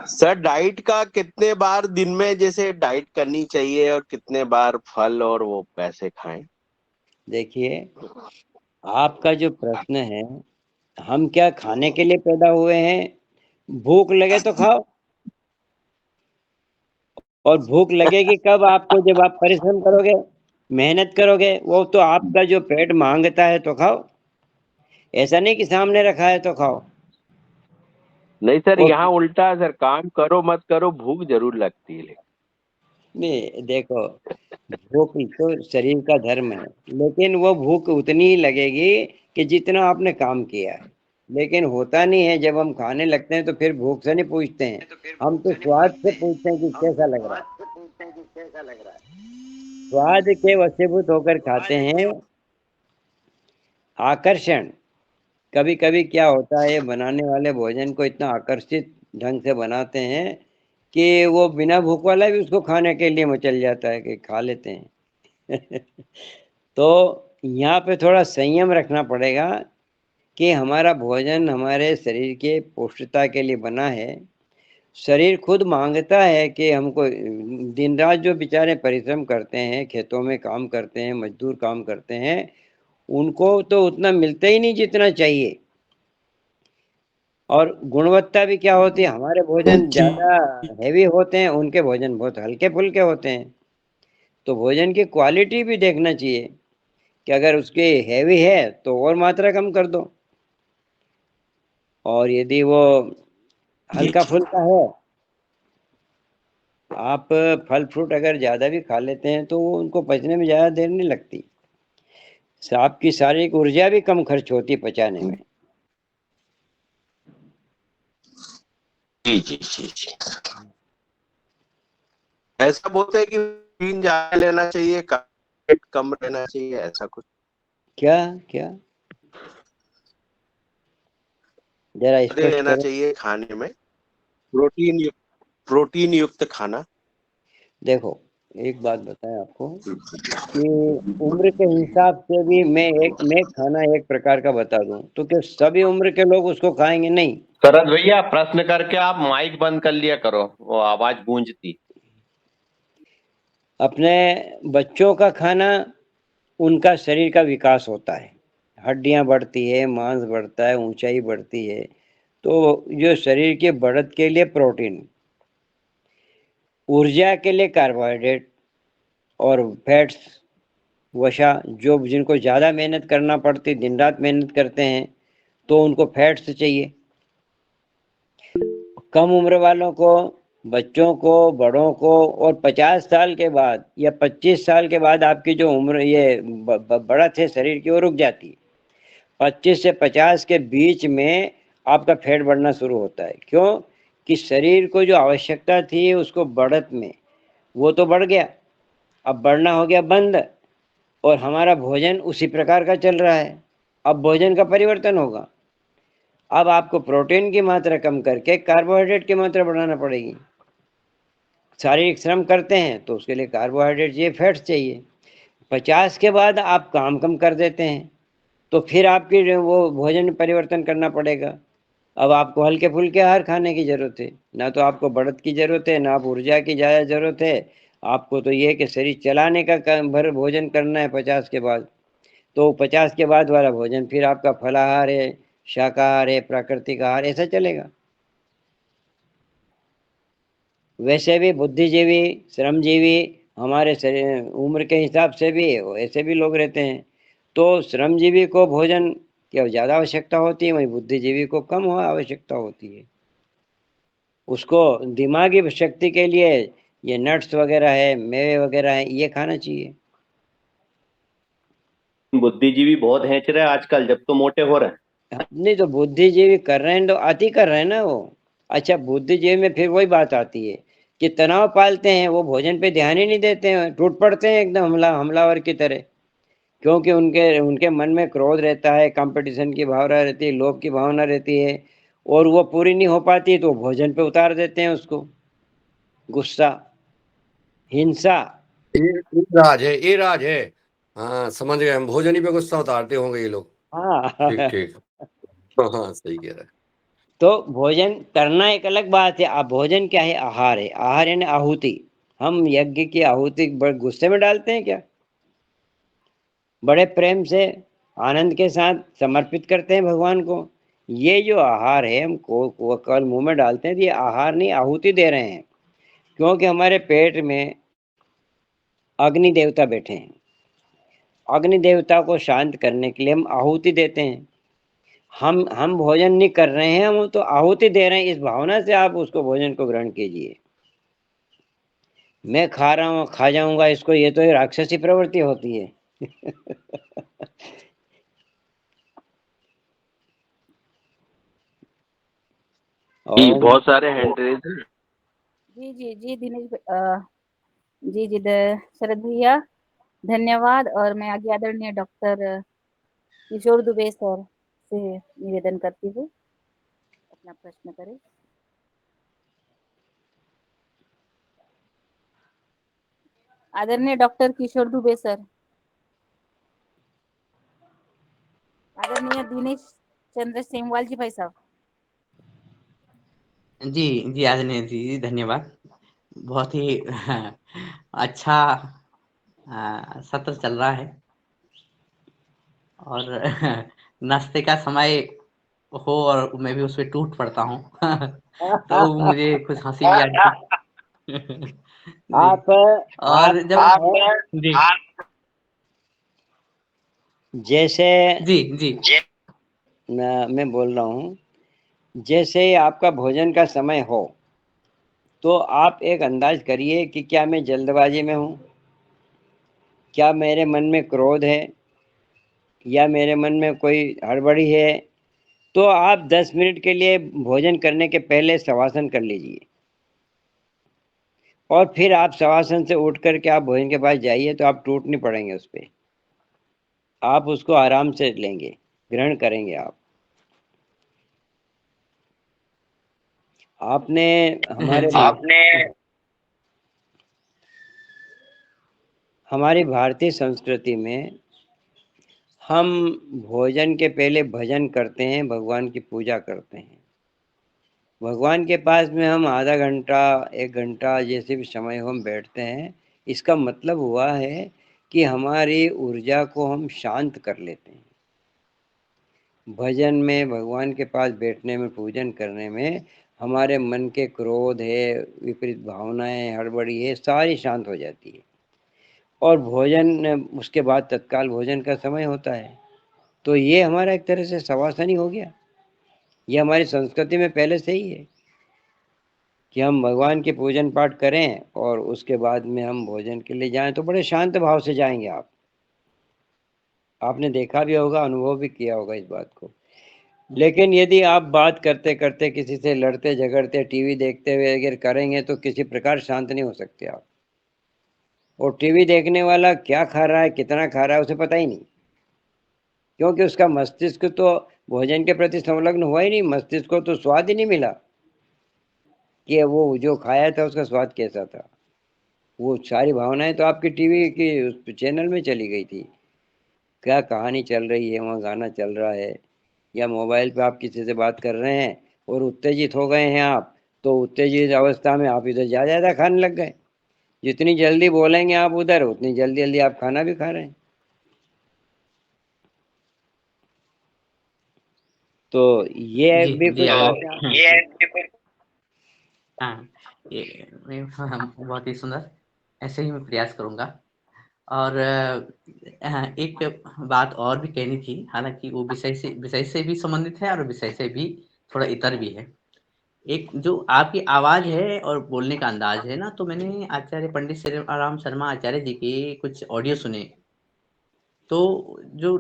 सर। डाइट का कितने बार दिन में जैसे डाइट करनी चाहिए और कितने बार फल और वो कैसे खाएं? देखिए, आपका जो प्रश्न है, हम क्या खाने के लिए पैदा हुए हैं? भूख लगे तो खाओ, और भूख लगेगी कब आपको? जब आप परिश्रम करोगे, मेहनत करोगे। वो तो आपका जो पेट मांगता है तो खाओ, ऐसा नहीं कि सामने रखा है तो खाओ। नहीं सर, और यहाँ उल्टा है सर, काम करो मत करो भूख जरूर लगती है। नहीं, देखो, भूख तो शरीर का धर्म है, लेकिन वो भूख उतनी ही लगेगी कि जितना आपने काम किया है। लेकिन होता नहीं है, जब हम खाने लगते हैं तो फिर भूख से नहीं पूछते हैं, हम तो स्वाद से पूछते हैं कि कैसा लग रहा है। स्वाद के वशीभूत होकर खाते हैं। आकर्षण, कभी कभी क्या होता है, बनाने वाले भोजन को इतना आकर्षित ढंग से बनाते हैं कि वो बिना भूख वाला भी उसको खाने के लिए मचल जाता है कि खा लेते हैं। तो यहाँ पे थोड़ा संयम रखना पड़ेगा कि हमारा भोजन हमारे शरीर के पुष्टता के लिए बना है। शरीर खुद मांगता है कि हमको, दिन रात जो बेचारे परिश्रम करते हैं, खेतों में काम करते हैं, मजदूर काम करते हैं, उनको तो उतना मिलता ही नहीं जितना चाहिए। और गुणवत्ता भी क्या होती है, हमारे भोजन ज्यादा हैवी होते हैं, उनके भोजन बहुत हल्के फुल्के होते हैं। तो भोजन की क्वालिटी भी देखना चाहिए कि अगर उसके हैवी है तो और मात्रा कम कर दो, और यदि वो हल्का फुल्का है, आप फल फ्रूट अगर ज्यादा भी खा लेते हैं तो वो उनको पचने में ज्यादा देर नहीं लगती। आपकी शारीरिक ऊर्जा भी कम खर्च होती है पचाने में। जी जी जी जी। ऐसा बोलते हैं कि प्रोटीन ज्यादा लेना चाहिए, कार्बोहाइड्रेट कम रहना चाहिए, ऐसा कुछ? क्या क्या जरा स्पष्ट लेना करो। चाहिए खाने में, प्रोटीन युक्त खाना। देखो, एक बात बताएं आपको कि उम्र के हिसाब से भी मैं खाना एक प्रकार का बता दूं तो क्या सभी उम्र के लोग उसको खाएंगे? नहीं। शरद भैया प्रश्न करके आप माइक बंद कर लिया करो, वो आवाज गूंजती। अपने बच्चों का खाना, उनका शरीर का विकास होता है, हड्डियां बढ़ती है, मांस बढ़ता है, ऊंचाई बढ़ती है। तो जो शरीर के बढ़त के लिए प्रोटीन, ऊर्जा के लिए कार्बोहाइड्रेट, और फैट्स, वसा, जो जिनको ज़्यादा मेहनत करना पड़ती, दिन रात मेहनत करते हैं, तो उनको फैट्स चाहिए। कम उम्र वालों को, बच्चों को, बड़ों को, और 50 साल के बाद या 25 साल के बाद आपकी जो उम्र, ये बढ़त है शरीर की, वो रुक जाती है। 25 से 50 के बीच में आपका फैट बढ़ना शुरू होता है। क्यों? कि शरीर को जो आवश्यकता थी उसको बढ़त में, वो तो बढ़ गया, अब बढ़ना हो गया बंद, और हमारा भोजन उसी प्रकार का चल रहा है। अब भोजन का परिवर्तन होगा। अब आपको प्रोटीन की मात्रा कम करके कार्बोहाइड्रेट की मात्रा बढ़ाना पड़ेगी। शारीरिक श्रम करते हैं तो उसके लिए कार्बोहाइड्रेट चाहिए, फैट्स चाहिए। 50 के बाद आप काम कम कर देते हैं तो फिर आपकी वो भोजन में परिवर्तन करना पड़ेगा। अब आपको हल्के फुल्के आहार खाने की जरूरत है, ना तो आपको बढ़त की जरूरत है, ना आप ऊर्जा की ज्यादा जरूरत है। आपको तो ये है कि शरीर चलाने का भर भोजन करना है 50 के बाद। तो 50 के बाद वाला भोजन फिर आपका फलाहार है, शाकाहार है, प्राकृतिक आहार, ऐसा चलेगा। वैसे भी बुद्धिजीवी, श्रमजीवी हमारे शरीर उम्र के हिसाब से भी ऐसे भी लोग रहते हैं। तो श्रमजीवी को भोजन की ज्यादा आवश्यकता होती है, वहीं बुद्धिजीवी को कम आवश्यकता होती है। उसको दिमागी शक्ति के लिए ये नट्स वगैरह है, मेवे वगैरह है, ये खाना चाहिए। बुद्धिजीवी बहुत हेंच रहे हैं आजकल, जब तो मोटे हो रहे हैं। नहीं तो बुद्धिजीवी कर रहे हैं तो अति कर रहे हैं ना वो। अच्छा, बुद्धिजीवी में फिर वही बात आती है कि तनाव पालते हैं, वो भोजन पे ध्यान ही नहीं देते हैं, टूट पड़ते हैं एकदम हमलावर की तरह। क्योंकि उनके उनके मन में क्रोध रहता है, कंपटीशन की भावना रहती है, लोभ की भावना रहती है, और वो पूरी नहीं हो पाती तो भोजन पे उतार देते हैं उसको। गुस्सा, हिंसा। ये राज है, ये राज है। हाँ समझ गए हम, भोजन ही पे गुस्सा उतारते होंगे ये लोग। ठीक हाँ ठीक। हाँ हाँ सही कह रहे हैं। तो भोजन करना एक अलग बात है। अब भोजन क्या है? आहार है। आहार यानी आहुति। हम यज्ञ की आहुति बड़े गुस्से में डालते हैं क्या? बड़े प्रेम से, आनंद के साथ समर्पित करते हैं भगवान को। ये जो आहार है हम को कल मुंह में डालते हैं, ये आहार नहीं, आहुति दे रहे हैं। क्योंकि हमारे पेट में अग्नि देवता बैठे हैं। अग्नि देवता को शांत करने के लिए हम आहुति देते हैं। हम भोजन नहीं कर रहे हैं, हम तो आहुति दे रहे हैं। इस भावना से आप उसको भोजन को ग्रहण कीजिए। मैं खा रहा हूँ, खा जाऊंगा इसको, ये तो राक्षसी प्रवृत्ति होती है। जी और बहुत सारे हैंड रेज हैं। जी जी जी दिनेश जी जी शरद भैया धन्यवाद। और मैं आगे आदरणीय डॉक्टर किशोर दुबे सर से निवेदन करती हूँ, अपना प्रश्न करें। आदरणीय डॉक्टर किशोर दुबे सर। आदरणीय दिनेश चंद्र सेमवाल जी भाई साहब। जी जी आदरणीय जी, धन्यवाद। बहुत ही अच्छा सत्र चल रहा है, और नाश्ते का समय हो और मैं भी उस पे टूट पड़ता हूँ। तो मुझे कुछ हंसी भी आती है। जी। आप और आप जब जी जैसे जी जी मैं बोल रहा हूँ, जैसे आपका भोजन का समय हो तो आप एक अंदाज करिए कि क्या मैं जल्दबाजी में हूँ, क्या मेरे मन में क्रोध है, या मेरे मन में कोई हड़बड़ी है। तो आप 10 मिनट के लिए भोजन करने के पहले शवासन कर लीजिए, और फिर आप शवासन से उठ करके आप भोजन के पास जाइए, तो आप टूट नहीं पड़ेंगे उस पर। आप उसको आराम से लेंगे, ग्रहण करेंगे आप। आपने हमारे जी हमारी भारतीय संस्कृति में हम भोजन के पहले भजन करते हैं, भगवान की पूजा करते हैं। भगवान के पास में हम आधा घंटा, 1 घंटा, जैसे भी समय हो हम बैठते हैं। इसका मतलब हुआ है कि हमारी ऊर्जा को हम शांत कर लेते हैं। भजन में, भगवान के पास बैठने में, पूजन करने में हमारे मन के क्रोध है, विपरीत भावनाएं, हड़बड़ी है, सारी शांत हो जाती है। और भोजन उसके बाद तत्काल भोजन का समय होता है। तो ये हमारा एक तरह से शवासन ही हो गया। ये हमारी संस्कृति में पहले से ही है कि हम भगवान के पूजन पाठ करें और उसके बाद में हम भोजन के लिए जाएं, तो बड़े शांत भाव से जाएंगे आप। आपने देखा भी होगा, अनुभव भी किया होगा इस बात को। लेकिन यदि आप बात करते करते, किसी से लड़ते झगड़ते, टीवी देखते हुए अगर करेंगे, तो किसी प्रकार शांत नहीं हो सकते आप। और टीवी देखने वाला क्या खा रहा है, कितना खा रहा है, उसे पता ही नहीं। क्योंकि उसका मस्तिष्क तो भोजन के प्रति संलग्न हुआ ही नहीं। मस्तिष्क को तो स्वाद ही नहीं मिला कि वो जो खाया था उसका स्वाद कैसा था। वो सारी भावनाएं तो आपकी टीवी की उस चैनल में चली गई थी। क्या कहानी चल रही है, वहाँ गाना चल रहा है, या मोबाइल पे आप किसी से बात कर रहे हैं और उत्तेजित हो गए हैं आप, तो उत्तेजित अवस्था में आप इधर ज़्यादा खाने लग गए। जितनी जल्दी बोलेंगे आप उधर, उतनी जल्दी जल्दी आप खाना भी खा रहे हैं। तो ये जी भी जी कुछ हाँ हाँ, बहुत ही सुंदर, ऐसे ही मैं प्रयास करूंगा। और एक बात और भी कहनी थी, हालांकि वो विषय से भी संबंधित है और विषय से भी थोड़ा इतर भी है। एक जो आपकी आवाज है और बोलने का अंदाज है ना, तो मैंने आचार्य पंडित श्रीराम शर्मा आचार्य जी के कुछ ऑडियो सुने, तो जो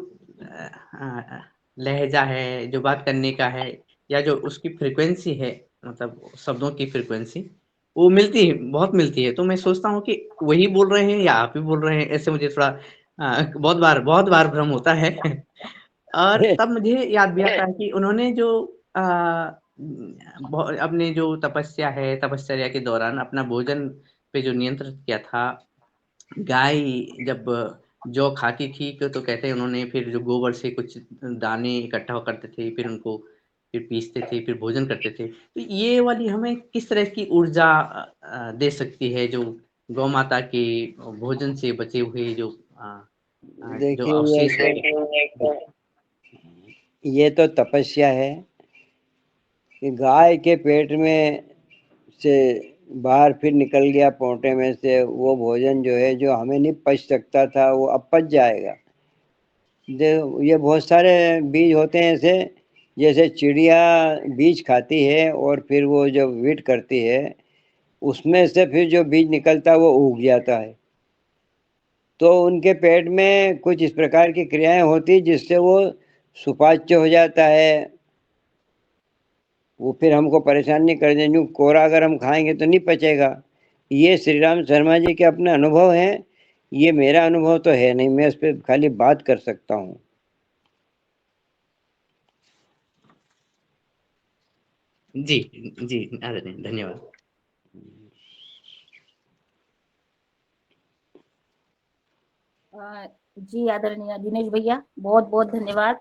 लहजा है, जो बात करने का है, या जो उसकी फ्रीक्वेंसी है, मतलब शब्दों की फ्रीक्वेंसी, वो मिलती है, बहुत मिलती है। तो मैं सोचता हूँ कि वही बोल रहे हैं या आप ही बोल रहे हैं, ऐसे मुझे थोड़ा बहुत बार भ्रम होता है। और तब मुझे याद भी आता है कि उन्होंने जो अपने जो तपस्या के दौरान अपना भोजन पे जो नियंत्रण किया था, गाय जब जौ खाती थी तो कहते हैं उन्होंने फिर जो गोबर से कुछ दाने इकट्ठा करते थे, फिर उनको फिर पीसते थे, फिर भोजन करते थे। तो ये वाली हमें किस तरह की ऊर्जा दे सकती है, जो गौ माता के भोजन से बचे हुए जो जो अवशेष है? ये तो तपस्या है कि गाय के पेट में से बाहर फिर निकल गया पोंटे में से वो भोजन जो है, जो हमें नहीं पच सकता था, वो अब पच जाएगा। ये बहुत सारे बीज होते हैं ऐसे, जैसे चिड़िया बीज खाती है और फिर वो जब वीट करती है, उसमें से फिर जो बीज निकलता है वो उग जाता है। तो उनके पेट में कुछ इस प्रकार की क्रियाएं होती जिससे वो सुपाच्य हो जाता है। वो फिर हमको परेशान नहीं कर दें, यूँ कोरा अगर हम खाएंगे तो नहीं पचेगा। ये श्री राम शर्मा जी के अपने अनुभव हैं, ये मेरा अनुभव तो है नहीं, मैं इस पर खाली बात कर सकता हूँ। जी जी, धन्यवाद। जी आदरणीय दिनेश भैया, बहुत बहुत धन्यवाद।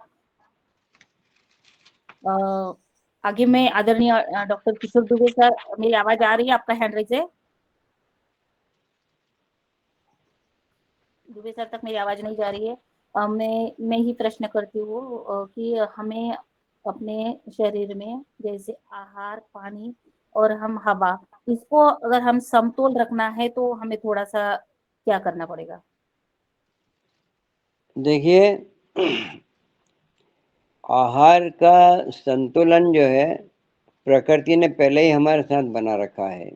आगे मैं आदरणीय डॉक्टर किशोर दुबे सर, मेरी आवाज आ रही है? आपका हैंड रेज है। दुबे सर तक मेरी आवाज नहीं जा रही है। मैं ही प्रश्न करती हूँ कि हमें अपने शरीर में जैसे आहार, पानी और हम हवा, इसको अगर हम समतोल रखना है तो हमें थोड़ा सा क्या करना पड़ेगा? देखिए, आहार का संतुलन जो है प्रकृति ने पहले ही हमारे साथ बना रखा है।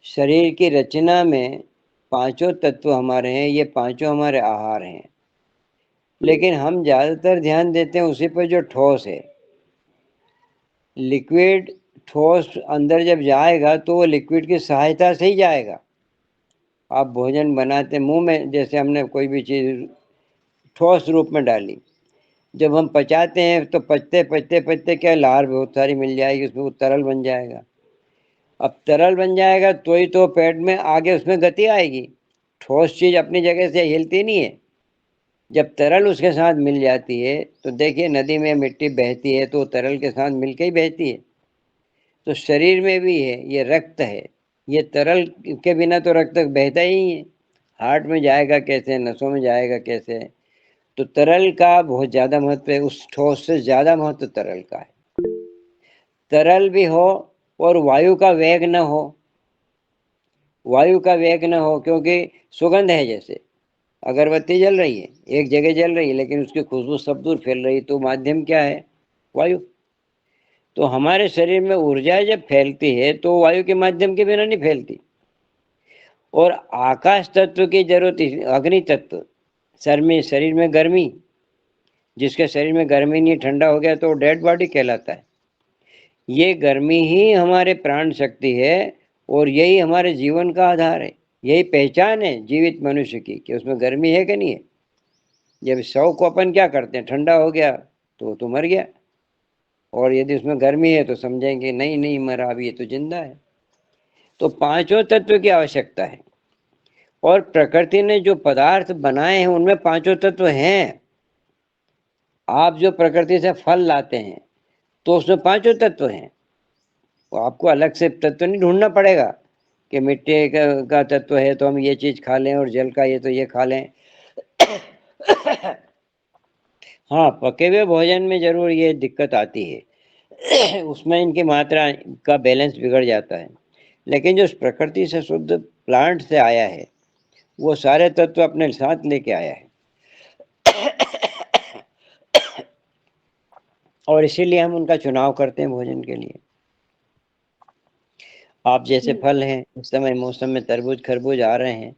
शरीर की रचना में पांचों तत्व हमारे हैं, ये पांचों हमारे आहार हैं। लेकिन हम ज़्यादातर ध्यान देते हैं उसी पर जो ठोस है। लिक्विड ठोस अंदर जब जाएगा तो वो लिक्विड की सहायता से ही जाएगा। आप भोजन बनाते मुंह में, जैसे हमने कोई भी चीज़ ठोस रूप में डाली, जब हम पचाते हैं तो पचते पचते पचते क्या लार बहुत सारी मिल जाएगी, उसमें वो तरल बन जाएगा। अब तरल बन जाएगा तो ही तो पेट में आगे उसमें गति आएगी। ठोस चीज़ अपनी जगह से हिलती नहीं है। जब तरल उसके साथ मिल जाती है, तो देखिए नदी में मिट्टी बहती है तो तरल के साथ मिलकर ही बहती है। तो शरीर में भी है, ये रक्त है, ये तरल के बिना तो रक्त बहता ही है। हार्ट में जाएगा कैसे, नसों में जाएगा कैसे? तो तरल का बहुत ज़्यादा महत्व है, उस ठोस से ज़्यादा महत्व तरल का है। तरल भी हो और वायु का वेग न हो, वायु का वेग न हो, क्योंकि सुगंध है, जैसे अगरबत्ती जल रही है, एक जगह जल रही है लेकिन उसकी खुशबू सब दूर फैल रही, तो माध्यम क्या है? वायु। तो हमारे शरीर में ऊर्जा जब फैलती है तो वायु के माध्यम के बिना नहीं फैलती। और आकाश तत्व की जरूरत, अग्नि तत्व, शरीर में गर्मी, जिसके शरीर में गर्मी नहीं, ठंडा हो गया तो डेड बॉडी कहलाता है। ये गर्मी ही हमारे प्राण शक्ति है और यही हमारे जीवन का आधार है। यही पहचान है जीवित मनुष्य की कि उसमें गर्मी है कि नहीं है। जब शव को अपन क्या करते हैं, ठंडा हो गया तो मर गया, और यदि उसमें गर्मी है तो समझेंगे नहीं नहीं मरा, अभी ये तो जिंदा है। तो पांचों तत्व की आवश्यकता है, और प्रकृति ने जो पदार्थ बनाए हैं उनमें पांचों तत्व हैं। आप जो प्रकृति से फल लाते हैं तो उसमें पांचों तत्व हैं, तो आपको अलग से तत्व नहीं ढूंढना पड़ेगा कि मिट्टी का तत्व है तो हम ये चीज खा लें और जल का ये तो ये खा लें। हाँ, पके हुए भोजन में जरूर ये दिक्कत आती है, उसमें इनकी मात्रा का बैलेंस बिगड़ जाता है, लेकिन जो प्रकृति से शुद्ध प्लांट से आया है वो सारे तत्व अपने साथ लेके आया है। और इसीलिए हम उनका चुनाव करते हैं भोजन के लिए। आप जैसे फल हैं, इस समय मौसम में तरबूज खरबूज आ रहे हैं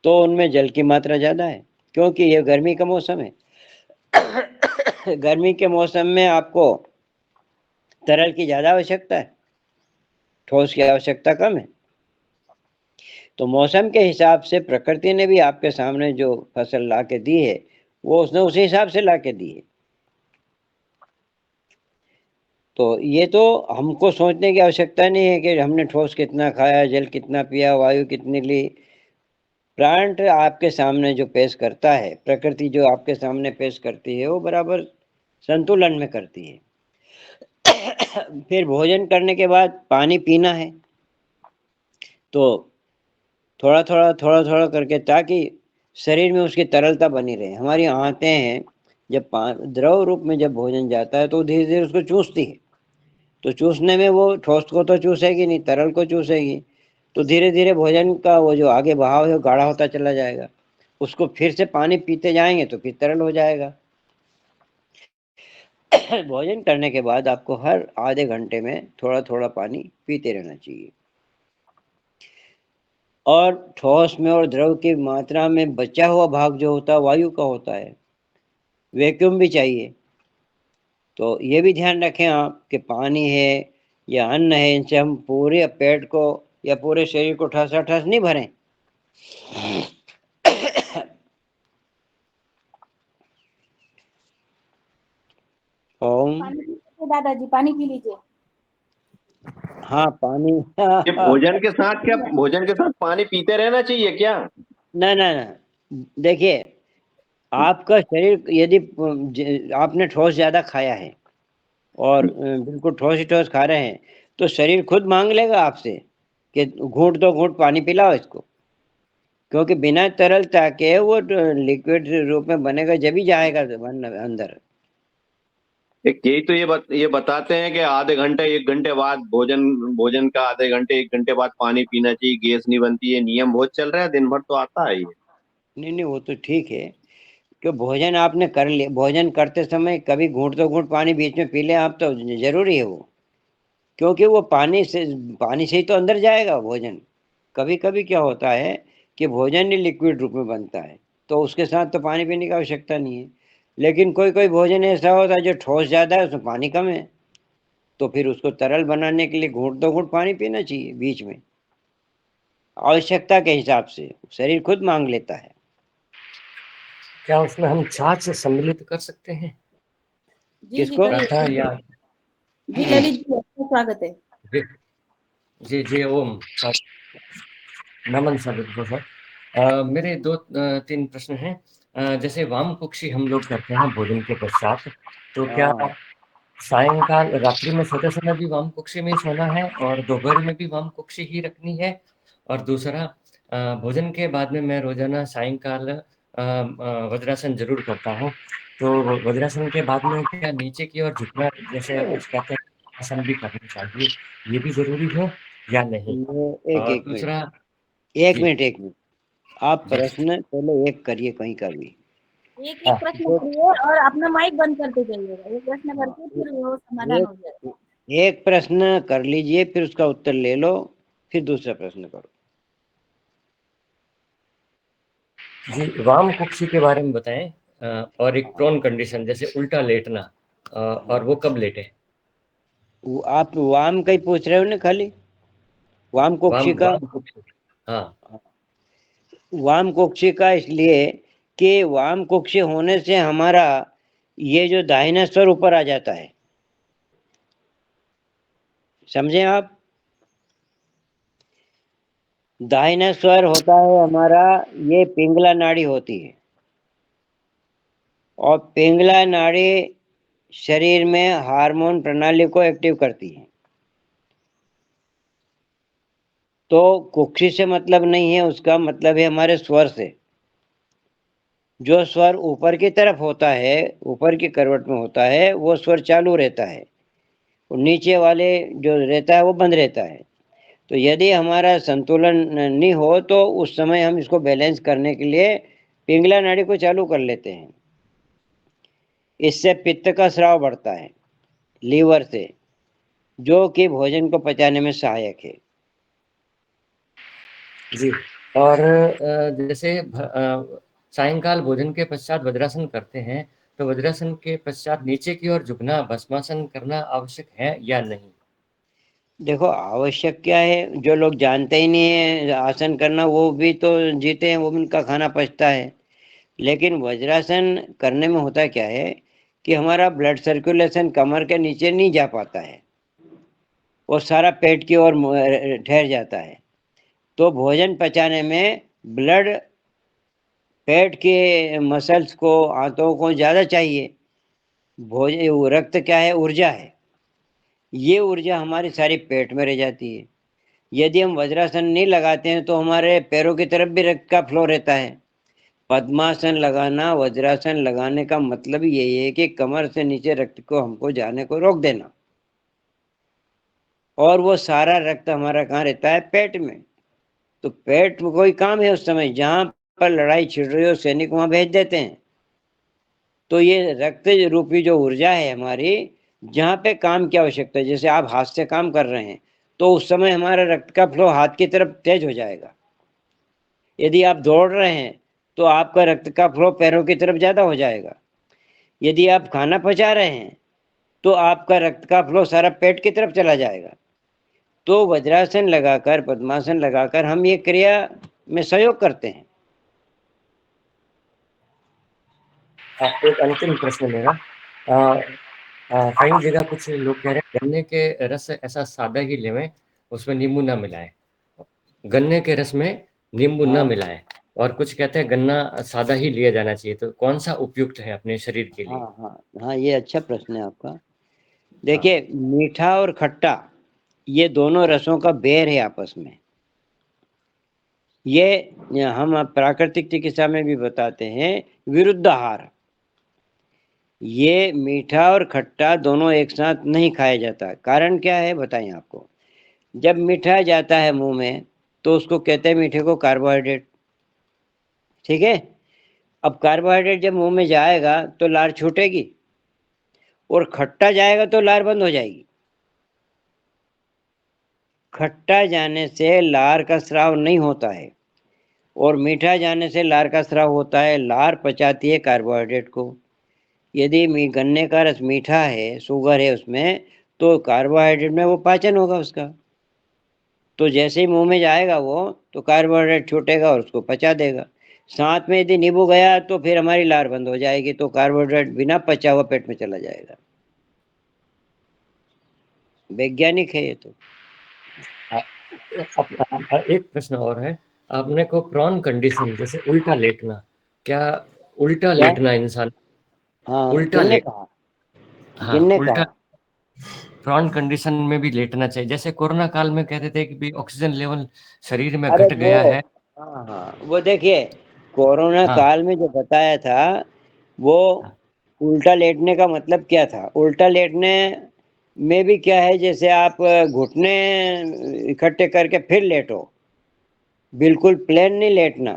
तो उनमें जल की मात्रा ज्यादा है, क्योंकि ये गर्मी का मौसम है। गर्मी के मौसम में आपको तरल की ज्यादा आवश्यकता है, ठोस की आवश्यकता कम है। तो मौसम के हिसाब से प्रकृति ने भी आपके सामने जो फसल ला के दी है वो उसने उसी हिसाब से ला के दी है। तो ये तो हमको सोचने की आवश्यकता नहीं है कि हमने ठोस कितना खाया, जल कितना पिया, वायु कितनी ली। प्लांट आपके सामने जो पेश करता है, प्रकृति जो आपके सामने पेश करती है वो बराबर संतुलन में करती है। फिर भोजन करने के बाद पानी पीना है, तो थोड़ा थोड़ा करके, ताकि शरीर में उसकी तरलता बनी रहे। हमारी आंतें हैं, जब द्रव रूप में जब भोजन जाता है तो धीरे धीरे उसको चूसती है, तो चूसने में वो ठोस को तो चूसेगी नहीं, तरल को चूसेगी, तो धीरे धीरे भोजन का वो जो आगे बहाव है वो गाढ़ा होता चला जाएगा। उसको फिर से पानी पीते जाएंगे तो फिर तरल हो जाएगा। भोजन करने के बाद आपको हर आधे घंटे में थोड़ा थोड़ा पानी पीते रहना चाहिए। और ठोस में और द्रव की मात्रा में बचा हुआ भाग जो होता है वायु का होता है, वैक्यूम भी चाहिए। तो ये भी ध्यान रखें आप कि पानी है या अन्न है, इनसे हम पूरे पेट को या पूरे शरीर को ठसाठस नहीं भरें। ओम। पानी पी लीजिए दादाजी, पानी पी लीजिए। हाँ, पानी। ये भोजन के साथ क्या, भोजन के साथ पानी पीते रहना चाहिए क्या? ना ना ना, देखिए, आपका शरीर यदि आपने ठोस ज्यादा खाया है और बिल्कुल ठोस ही ठोस खा रहे हैं तो शरीर खुद मांग लेगा आपसे कि घूंट दो घूंट पानी पिलाओ इसको, क्योंकि बिना तरलता के वो लिक्विड रूप में बनेगा जब ही जाएगा अंदर। यही तो ये बताते हैं कि आधे घंटे 1 घंटे बाद भोजन, भोजन का आधे घंटे 1 घंटे बाद पानी पीना चाहिए, गैस नहीं बनती है। नियम बहुत चल रहा है, दिन भर तो आता है ये। नहीं, वो तो ठीक है कि भोजन आपने कर लिया, भोजन करते समय कभी घूंट दो घूंट पानी बीच में पी ले आप, तो जरूरी है वो, क्योंकि वो पानी से ही तो अंदर जाएगा भोजन। कभी कभी क्या होता है कि भोजन ही लिक्विड रूप में बनता है तो उसके साथ तो पानी पीने की आवश्यकता नहीं है, लेकिन कोई कोई भोजन ऐसा होता है जो ठोस ज्यादा है उसमें पानी कम है, तो फिर उसको तरल बनाने के लिए घूंट दो घूंट पानी पीना चाहिए बीच में, आवश्यकता के हिसाब से शरीर खुद मांग लेता है। क्या उसमें हम छाछ से सम्मिलित कर सकते हैं? जी किसको? आटा या जी ललित जी, आपका स्वागत है। जी जी ओम नमन सर सर। मेरे 2-3 प्रश्न हैं। जैसे वाम कुक्षी हम लोग करते हैं भोजन के पश्चात, तो क्या सायंकाल रात्रि में सोते समय भी वाम कुक्षी में ही सोना है और दोपहर में भी वाम कुक्षी ही रखनी है? और दूसरा, भोजन के बाद में मैं रोजाना सायंकाल वज्रासन जरूर करता हूँ, तो वज्रासन के बाद में क्या नीचे की ओर झुकना, जैसे कहते हैं, आसन भी करना चाहिए, ये भी जरूरी है या नहीं? और एक दूसरा, मिनट, एक मिनट, आप जी प्रश्न पहले एक करिए कहीं का भी। एक एक प्रश्न करिए और अपना माइक बंद करते जाइएगा, एक प्रश्न करके फिर वो समाधान हो जाएगा। एक प्रश्न कर लीजिए, फिर उसका उत्तर ले लो, फिर दूसरा प्रश्न करो। जी वाम कुक्षी के बारे में बताएं, और एक प्रोन कंडीशन जैसे उल्टा लेटना, और वो कब लेटे? आप वाम का ही पूछ रहे हो ना खाली, वाम कोक्षी का? वाम कुक्षी, हाँ। वाम कोक्षी का इसलिए कि वाम कोक्षी होने से हमारा ये जो दाहिना स्वर ऊपर आ जाता है, समझे आप? दाहिना स्वर होता है हमारा, ये पिंगला नाड़ी होती है, और पिंगला नाड़ी शरीर में हार्मोन प्रणाली को एक्टिव करती है। तो कुक्षी से मतलब नहीं है, उसका मतलब है हमारे स्वर से। जो स्वर ऊपर की तरफ होता है, ऊपर की करवट में होता है, वो स्वर चालू रहता है, और नीचे वाले जो रहता है वो बंद रहता है। तो यदि हमारा संतुलन नहीं हो तो उस समय हम इसको बैलेंस करने के लिए पिंगला नाड़ी को चालू कर लेते हैं। इससे पित्त का स्राव बढ़ता है लीवर से, जो कि भोजन को पचाने में सहायक है। जी। और जैसे सायंकाल भोजन के पश्चात वज्रासन करते हैं, तो वज्रासन के पश्चात नीचे की ओर झुकना, भस्मासन करना आवश्यक है या नहीं? देखो, आवश्यक क्या है, जो लोग जानते ही नहीं है आसन करना, वो भी तो जीते हैं, वो भी उनका खाना पचता है। लेकिन वज्रासन करने में होता क्या है कि हमारा ब्लड सर्कुलेशन कमर के नीचे नहीं जा पाता है, वो सारा पेट की ओर ठहर जाता है। तो भोजन पचाने में ब्लड पेट के मसल्स को, आंतों को ज़्यादा चाहिए। भोजन रक्त क्या है, ऊर्जा है। ये ऊर्जा हमारी सारी पेट में रह जाती है। यदि हम वज्रासन नहीं लगाते हैं तो हमारे पैरों की तरफ भी रक्त का फ्लो रहता है। पद्मासन लगाना, वज्रासन लगाने का मतलब यही है कि कमर से नीचे रक्त को हमको जाने को रोक देना, और वो सारा रक्त हमारा कहाँ रहता है, पेट में। तो पेट में कोई काम है उस समय, जहां पर लड़ाई छिड़ रही हो सैनिक वहां भेज देते हैं। तो ये रक्त रूपी जो ऊर्जा है हमारी, जहाँ पे काम की आवश्यकता है, जैसे आप हाथ से काम कर रहे हैं तो उस समय हमारा रक्त का फ्लो हाथ की तरफ तेज हो जाएगा। यदि आप दौड़ रहे हैं तो आपका रक्त का फ्लो पैरों की तरफ ज्यादा हो जाएगा। यदि आप खाना पचा रहे हैं तो आपका रक्त का फ्लो सारा पेट की तरफ चला जाएगा। तो वज्रासन लगाकर, पद्मासन लगाकर हम ये क्रिया में सहयोग करते हैं। एक अंतिम प्रश्न मेरा, कई जगह कुछ लोग कह रहे हैं गन्ने के रस ऐसा सादा ही लेवें, उसमें नींबू ना मिलाएं। गन्ने के रस में नींबू ना मिलाएं, और कुछ कहते हैं गन्ना सादा ही लिया जाना चाहिए। तो कौन सा उपयुक्त है अपने शरीर के लिए? हाँ हाँ हाँ, ये अच्छा प्रश्न है आपका। देखिए, मीठा और खट्टा ये दोनों रसों का बेर है आपस में। ये हम प्राकृतिक चिकित्सा में भी बताते हैं, विरुद्ध आहार। ये मीठा और खट्टा दोनों एक साथ नहीं खाया जाता। कारण क्या है बताएं आपको। जब मीठा जाता है मुंह में तो उसको कहते हैं मीठे को कार्बोहाइड्रेट, ठीक है। अब कार्बोहाइड्रेट जब मुंह में जाएगा तो लार छूटेगी, और खट्टा जाएगा तो लार बंद हो जाएगी। खट्टा जाने से लार का स्राव नहीं होता है, और मीठा जाने से लार का स्राव होता है। लार पचाती है कार्बोहाइड्रेट को। यदि गन्ने का रस मीठा है, शुगर है उसमें, तो कार्बोहाइड्रेट में वो पाचन होगा उसका। तो जैसे ही मुंह में जाएगा वो, तो कार्बोहाइड्रेट छूटेगा और उसको पचा देगा। साथ में यदि नींबू गया तो फिर हमारी लार बंद हो जाएगी, तो कार्बोहाइड्रेट बिना पचा हुआ पेट में चला जाएगा। वैज्ञानिक है ये तो। एक प्रश्न और है, आपने को प्रॉन कंडीशन, जैसे उल्टा लेटना, क्या उल्टा क्या? लेटना इंसान, हाँ, उल्टा किसने लेट, कहा? हाँ किसने उल्टा, कहा? प्रॉन कंडीशन में भी लेटना चाहिए? जैसे कोरोना काल में कहते थे कि भी ऑक्सीजन लेवल शरीर में अरे घट वो, गया है। हाँ हाँ, वो देखिए, कोरोना हाँ काल में जो बताया था वो, हाँ उल्टा लेटने का मतलब क्या था। उल्टा लेटने में भी क्या है, जैसे आप घुटने इकट्ठे करके फिर लेटो, बिल्कुल प्लेन नहीं लेटना।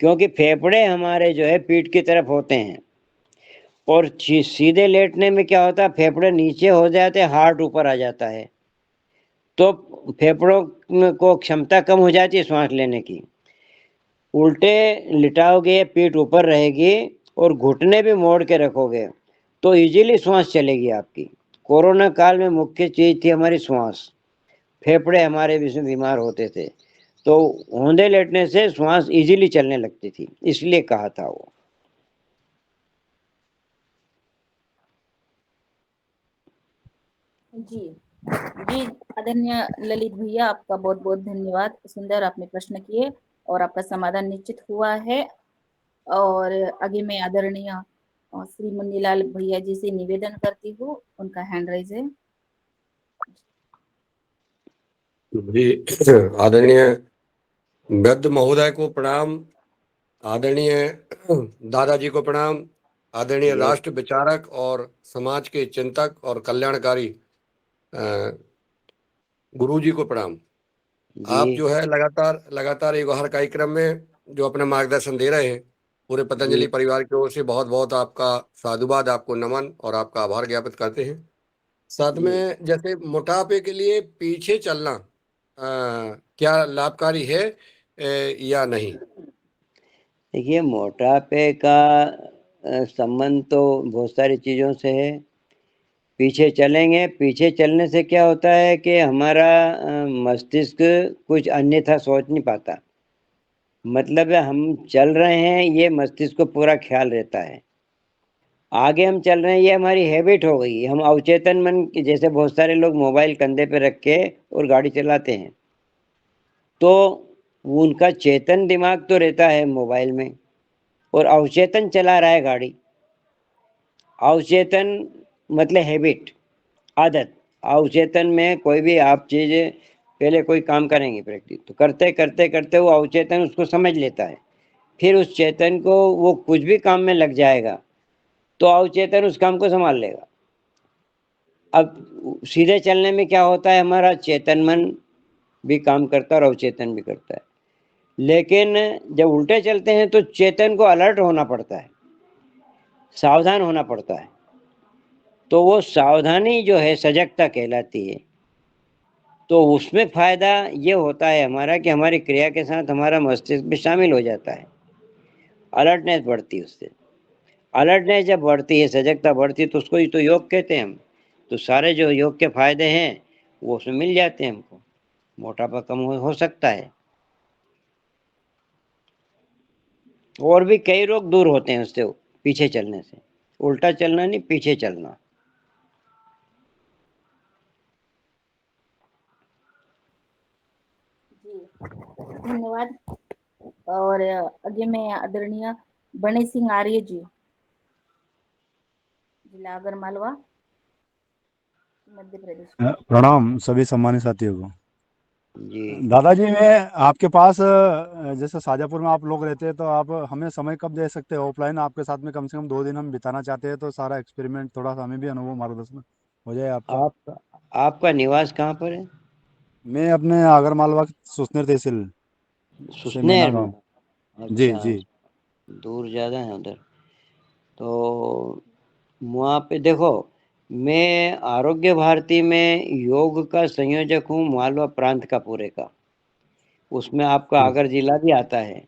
क्योंकि फेफड़े हमारे जो है पीठ की तरफ होते हैं, और सीधे लेटने में क्या होता है, फेफड़े नीचे हो जाते हैं, हार्ट ऊपर आ जाता है, तो फेफड़ों को क्षमता कम हो जाती है सांस लेने की। उल्टे लिटाओगे, पीठ ऊपर रहेगी, और घुटने भी मोड़ के रखोगे, तो इजीली श्वास चलेगी आपकी। कोरोना काल में मुख्य चीज थी हमारी श्वास। फेफड़े हमारे बीमार होते थे, तो औंधे लेटने से श्वास इजीली चलने लगती थी, इसलिए कहा था वो। जी जी, आदरणीय ललित भैया, आपका बहुत बहुत धन्यवाद। सुंदर आपने प्रश्न किए और आपका समाधान निश्चित हुआ है। और आगे मैं आदरणीय श्री मुन्नीलाल भैया जी से निवेदन करती हूँ, उनका हैंड राइज है। जी, आदरणीय वृद्ध महोदय को प्रणाम, आदरणीय दादाजी को प्रणाम, आदरणीय जी। राष्ट्र विचारक और समाज के चिंतक और कल्याणकारी गुरु जी को प्रणाम। आप जी जो है लगातार एक हर कार्यक्रम में जो अपना मार्गदर्शन दे रहे हैं, पूरे पतंजलि जी परिवार की ओर से बहुत बहुत आपका साधुवाद, आपको नमन और आपका आभार ज्ञापित करते हैं। साथ जी। में जैसे मोटापे के लिए पीछे चलना क्या लाभकारी है या नहीं? देखिए, मोटापे का संबंध तो बहुत सारी चीज़ों से है। पीछे चलेंगे, पीछे चलने से क्या होता है कि हमारा मस्तिष्क कुछ अन्यथा सोच नहीं पाता। मतलब है हम चल रहे हैं, ये मस्तिष्क को पूरा ख्याल रहता है। आगे हम चल रहे हैं, ये हमारी हैबिट हो गई। हम अवचेतन मन की, जैसे बहुत सारे लोग मोबाइल कंधे पे रख के और गाड़ी चलाते हैं, तो उनका चेतन दिमाग तो रहता है मोबाइल में और अवचेतन चला रहा है गाड़ी। अवचेतन मतलब हैबिट, आदत। अवचेतन में कोई भी आप चीज़ पहले कोई काम करेंगे प्रैक्टिस, तो करते करते करते वो अवचेतन उसको समझ लेता है। फिर उस चेतन को वो कुछ भी काम में लग जाएगा तो अवचेतन उस काम को संभाल लेगा। अब सीधे चलने में क्या होता है, हमारा चेतन मन भी काम करता है और अवचेतन भी करता है। लेकिन जब उल्टे चलते हैं तो चेतन को अलर्ट होना पड़ता है, सावधान होना पड़ता है। तो वो सावधानी जो है सजगता कहलाती है। तो उसमें फायदा ये होता है हमारा कि हमारी क्रिया के साथ हमारा मस्तिष्क भी शामिल हो जाता है, अलर्टनेस बढ़ती है उससे। अलर्टनेस जब बढ़ती है, सजगता बढ़ती है, तो उसको ही तो योग कहते हैं हम। तो सारे जो योग के फायदे हैं वो उसमें मिल जाते हैं हमको। मोटापा कम हो सकता है, और भी कई रोग दूर होते हैं उससे, पीछे चलने से। उल्टा चलना नहीं, पीछे चलना। जी धन्यवाद। और आगे मैं आदरणीय बने सिंह आर्य जी, जिला आगरमालवा, मध्य प्रदेश। प्रणाम सभी सम्मानित साथियों को। जी दादाजी, मैं आपके पास जैसे शाजापुर में आप लोग रहते हैं, तो आप हमें समय कब दे सकते हैं? ऑफलाइन आपके साथ में कम से कम 2 दिन हम बिताना चाहते हैं, तो सारा एक्सपेरिमेंट थोड़ा सा हमें भी अनुभव मार्गदर्शन हो जाए आपका। आपका निवास कहाँ पर है? मैं अपने आगरमालवा सुसनेर तहसील से मैना सुसनेर में? गाँव। जी अच्छा, जी दूर ज़्यादा है उधर। तो वहाँ पे देखो, मैं आरोग्य भारती में योग का संयोजक हूँ, मालवा प्रांत का पूरे का। उसमें आपका जी आगर जिला भी आता है।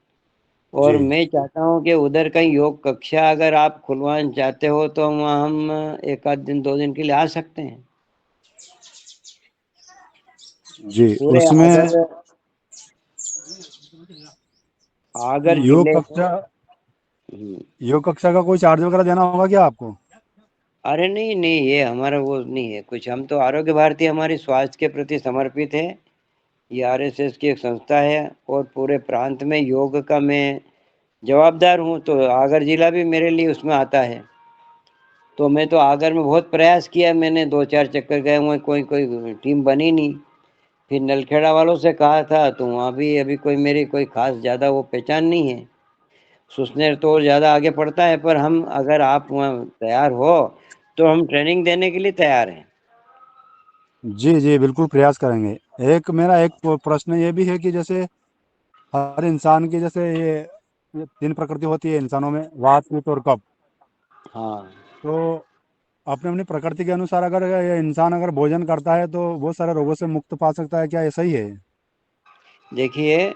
और जी मैं चाहता हूँ कि उधर कहीं योग कक्षा अगर आप खुलवाना चाहते हो तो वहाँ हम 1 आध दिन 2 दिन के लिए आ सकते हैं। जी। पूरे उसमें आगर योग जिले में। कक्षा हम्म। योग कक्षा का कोई चार्ज वगैरह देना होगा क्या आपको? अरे नहीं नहीं, ये हमारा वो नहीं है कुछ। हम तो आरोग्य भारती हमारी स्वास्थ्य के प्रति समर्पित है। ये आरएसएस की एक संस्था है और पूरे प्रांत में योग का मैं जवाबदार हूँ। तो आगर जिला भी मेरे लिए उसमें आता है। तो मैं तो आगर में बहुत प्रयास किया, मैंने 2-4 चक्कर गए हुए, कोई कोई टीम बनी नहीं। फिर नलखेड़ा वालों से कहा था, तो वहाँ भी अभी कोई मेरी कोई खास ज़्यादा वो पहचान नहीं है। सुसनेर तो ज़्यादा आगे पड़ता है, पर हम अगर आप वहाँ तैयार हो तो हम ट्रेनिंग देने के लिए तैयार हैं। जी जी, बिल्कुल प्रयास करेंगे। एक मेरा एक प्रश्न ये भी है कि जैसे हर इंसान की जैसे ये 3 प्रकृति होती है इंसानों में, वात, पित्त और कफ। हाँ, तो अपने अपनी प्रकृति के अनुसार अगर ये इंसान अगर भोजन करता है तो बहुत सारे रोगों से मुक्त पा सकता है, क्या ये सही है? देखिए,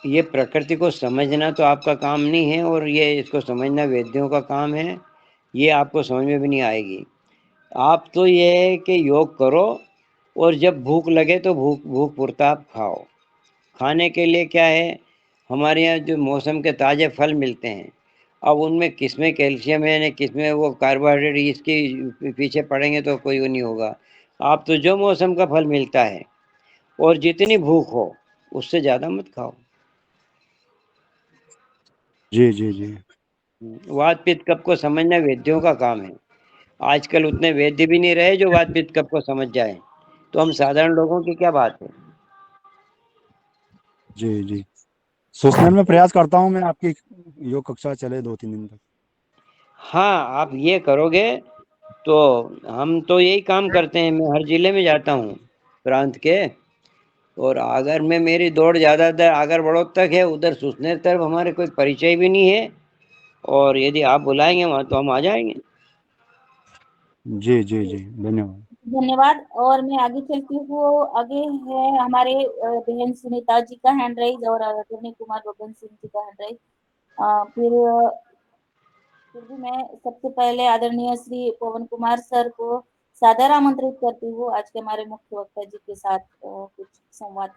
ये प्रकृति को समझना तो आपका काम नहीं है, और ये इसको समझना वैद्यों का काम है। ये आपको समझ में भी नहीं आएगी। आप तो ये है कि योग करो, और जब भूख लगे तो भूख भूख पुरता आप खाओ। खाने के लिए क्या है, हमारे यहाँ जो मौसम के ताज़े फल मिलते हैं, अब उनमें किसमें कैल्शियम है न किसमें वो कार्बोहाइड्रेट, इसके पीछे पड़ेंगे तो कोई वो नहीं होगा। आप तो जो मौसम का फल मिलता है और जितनी भूख हो उससे ज़्यादा मत खाओ। जी जी जी। वात पित्त कफ को समझना वैद्यों का काम है। आजकल उतने वैद्य भी नहीं रहे जो वात पित्त कफ को समझ जाए, तो हम साधारण लोगों की क्या बात है। जी जी, सोचने में प्रयास करता हूँ मैं, आपकी योग कक्षा चले 2-3 दिन तक। हाँ, आप ये करोगे तो हम तो यही काम करते हैं। मैं हर जिले में जाता हूँ प्रांत के, और आगर में मेरी दौड़ ज़्यादातर आगर बड़ौद तक है, उधर सुसनेर तरफ हमारे कोई परिचय भी नहीं है, और यदि आप बुलाएंगे वहाँ तो हम आ जाएंगे। जी जी जी, धन्यवाद। धन्यवाद। और मैं आगे चलती हूँ। आगे है हमारे बहन सुनीता जी का हैंड राइज और आदरणीय कुमार बबन सिंह जी का हैंड राइज। फिर भी मैं सबसे पहले आदरणीय श्री पवन कुमार सर को सादर आमंत्रित करती हूँ आज के हमारे मुख्य वक्ता जी के साथ कुछ संवाद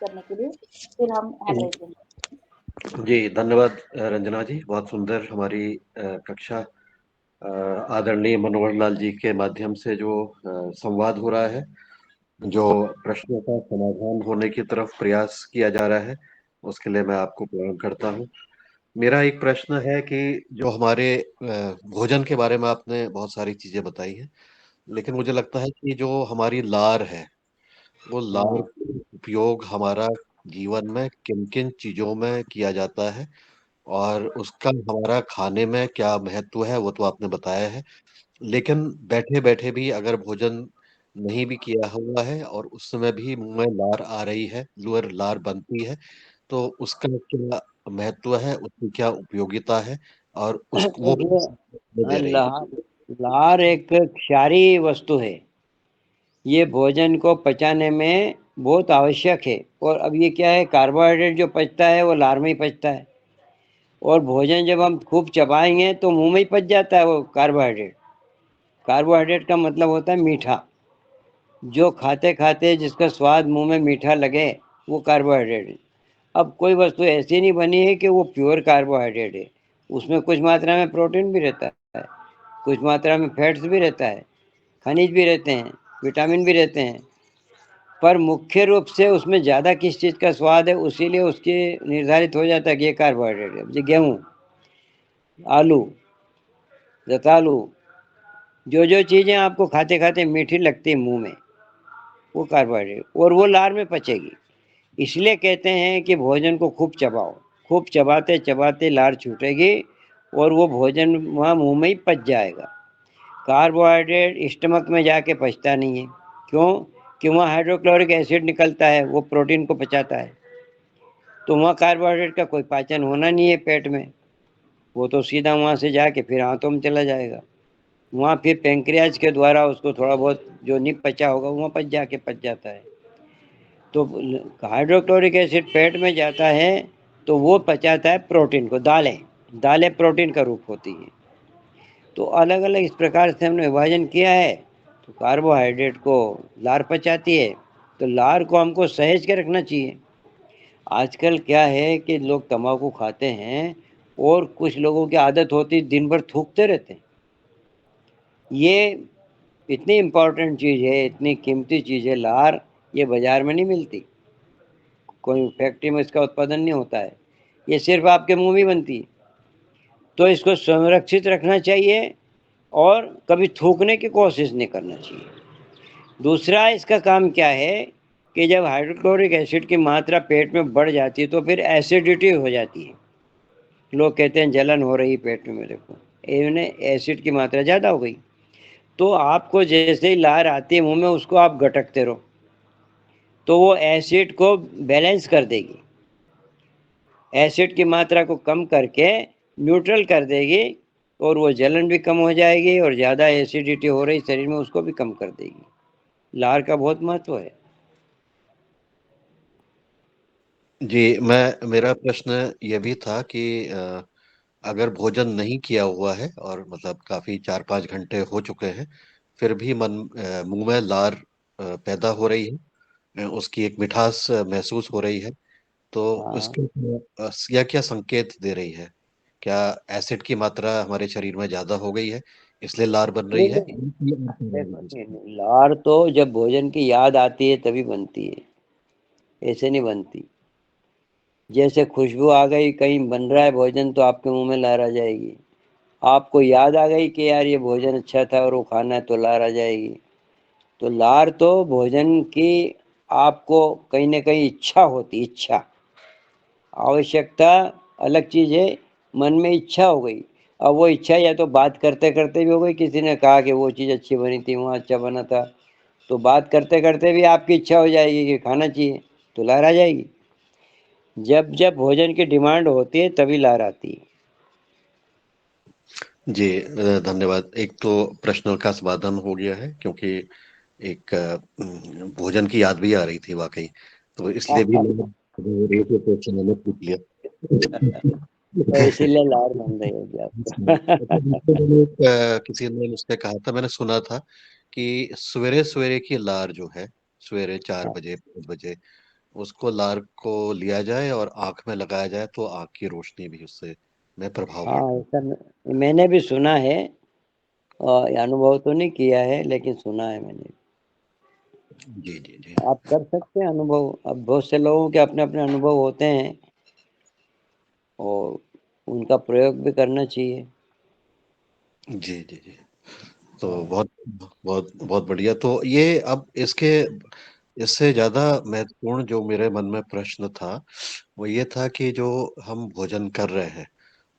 करने के लिए। फिर हम हैंड राइज देंगे। जी, धन्यवाद रंजना जी। बहुत सुंदर हमारी कक्षा आदरणीय मनोहर लाल जी के माध्यम से जो संवाद हो रहा है, जो प्रश्नों का समाधान होने की तरफ प्रयास किया जा रहा है, उसके लिए मैं आपको प्रणाम करता हूँ। मेरा एक प्रश्न है कि जो हमारे भोजन के बारे में आपने बहुत सारी चीजें बताई हैं, लेकिन मुझे लगता है कि जो हमारी लार है, वो लार हाँ, का उपयोग हमारा जीवन में किन-किन चीजों में किया जाता है और उसका हमारा खाने में क्या महत्व है, वो तो आपने बताया है। लेकिन बैठे-बैठे भी अगर भोजन नहीं भी किया हुआ है और उस समय भी मुँह में लार आ रही है, लार बनती है, तो उसका क्या महत्व है, उसकी क्या उपयोगिता है और वो देखिए, दे रही है? लार एक क्षारीय वस्तु है। ये भोजन को पचाने में बहुत आवश्यक है, और अब ये क्या है, कार्बोहाइड्रेट जो पचता है वो लार में ही पचता है, और भोजन जब हम खूब चबाएंगे तो मुंह में ही पच जाता है वो कार्बोहाइड्रेट। कार्बोहाइड्रेट का मतलब होता है मीठा। जो खाते खाते जिसका स्वाद मुंह में मीठा लगे, वो कार्बोहाइड्रेट है। अब कोई वस्तु ऐसी नहीं बनी है कि वो प्योर कार्बोहाइड्रेट है। उसमें कुछ मात्रा में प्रोटीन भी रहता है, कुछ मात्रा में फैट्स भी रहता है, खनिज भी रहते हैं, विटामिन भी रहते हैं, पर मुख्य रूप से उसमें ज़्यादा किस चीज़ का स्वाद है, उसीलिए उसके निर्धारित हो जाता है कि ये कार्बोहाइड्रेट है। जैसे गेहूँ, आलू, रतालू, जो चीज़ें आपको खाते खाते मीठी लगती है मुंह में, वो कार्बोहाइड्रेट, और वो लार में पचेगी। इसलिए कहते हैं कि भोजन को खूब चबाओ। खूब चबाते चबाते लार छूटेगी, और वो भोजन वहाँ मुंह में ही पच जाएगा। कार्बोहाइड्रेट स्टमक में जाके पचता नहीं है। क्यों? कि वहाँ हाइड्रोक्लोरिक एसिड निकलता है, वो प्रोटीन को पचाता है, तो वहाँ कार्बोहाइड्रेट का कोई पाचन होना नहीं है पेट में। वो तो सीधा वहाँ से जाके फिर आंतों में चला जाएगा। वहाँ फिर पेंक्रियाज के द्वारा उसको थोड़ा बहुत जो नहीं पचा होगा वहाँ पच जाता है। तो हाइड्रोक्लोरिक एसिड पेट में जाता है, तो वो पचाता है प्रोटीन को। दालें प्रोटीन का रूप होती है। तो अलग अलग इस प्रकार से हमने विभाजन किया है। तो कार्बोहाइड्रेट को लार पचाती है, तो लार को हमको सहेज के रखना चाहिए। आजकल क्या है कि लोग तंबाकू खाते हैं, और कुछ लोगों की आदत होती दिन भर थूकते रहते हैं। ये इतनी इम्पोर्टेंट चीज़ है, इतनी कीमती चीज़ है लार, ये बाजार में नहीं मिलती, कोई फैक्ट्री में इसका उत्पादन नहीं होता है, ये सिर्फ आपके मुंह में बनती है। तो इसको संरक्षित रखना चाहिए, और कभी थूकने की कोशिश नहीं करना चाहिए। दूसरा, इसका काम क्या है कि जब हाइड्रोक्लोरिक एसिड की मात्रा पेट में बढ़ जाती है तो फिर एसिडिटी हो जाती है। लोग कहते हैं जलन हो रही पेट में मेरे को, इन्हें एसिड की मात्रा ज़्यादा हो गई। तो आपको जैसे ही लार आती है मुंह में, उसको आप गटकते रहो, तो वो एसिड को बैलेंस कर देगी, एसिड की मात्रा को कम करके न्यूट्रल कर देगी, और वो जलन भी कम हो जाएगी, और ज़्यादा एसिडिटी हो रही शरीर में उसको भी कम कर देगी। लार का बहुत महत्व है। जी, मेरा प्रश्न ये भी था कि अगर भोजन नहीं किया हुआ है और मतलब काफ़ी 4-5 घंटे हो चुके हैं, फिर भी मुँह में लार पैदा हो रही है, उसकी एक मिठास महसूस हो रही है, तो हाँ, उसके यह क्या संकेत दे रही है? क्या एसिड की मात्रा हमारे शरीर में ज़्यादा हो गई है, इसलिए लार बन रही नहीं है? नहीं, देखो, नहीं, लार तो जब भोजन की याद आती है तभी बनती है, ऐसे नहीं बनती। जैसे खुशबू आ गई, कहीं बन रहा है भोजन तो आपके मुंह में लार आ जाएगी। आपको याद आ गई कि यार ये भोजन अच्छा था और वो खाना है तो लार आ जाएगी। तो लार तो भोजन की आपको कहीं ना कहीं इच्छा होती, इच्छा। आवश्यकता अलग चीज है, मन में इच्छा हो गई। अब वो इच्छा या तो बात करते करते भी हो गई, किसी ने कहा कि वो चीज़ अच्छी बनी थी, वहाँ अच्छा बना था, तो बात करते करते भी आपकी इच्छा हो जाएगी कि खाना चाहिए, तो लार आ जाएगी। जब जब भोजन की डिमांड होती है तभी लार आती है। जी धन्यवाद। एक तो प्रश्न का समाधान हो गया है, क्योंकि एक भोजन की याद भी आ रही थी वाकई, तो इसलिए भी मैंने क्वेश्चन मैंने पूछ लिया। तो इसीलिए लार बन रही होगी आपको। किसी ने मुझसे कहा था, मैंने सुना था कि सवेरे सवेरे की लार जो है, सवेरे 4 बजे 5 बजे उसको लार को लिया जाए और आंख में लगाया जाए तो आंख की रोशनी भी उससे में प्रभाव हाँ, पड़ता है। ऐसा मैंने भी सुना है, अनुभव तो नहीं किया है लेकिन सुना है मैंने। जी जी जी। आप कर सकते हैं अनुभव। अब बहुत से लोगों के अपने अपने अनुभव होते हैं और उनका प्रयोग भी करना चाहिए। जी जी जी। तो बहुत बहुत बहुत बढ़िया। तो ये अब इससे ज्यादा महत्वपूर्ण जो मेरे मन में प्रश्न था वो ये था कि जो हम भोजन कर रहे हैं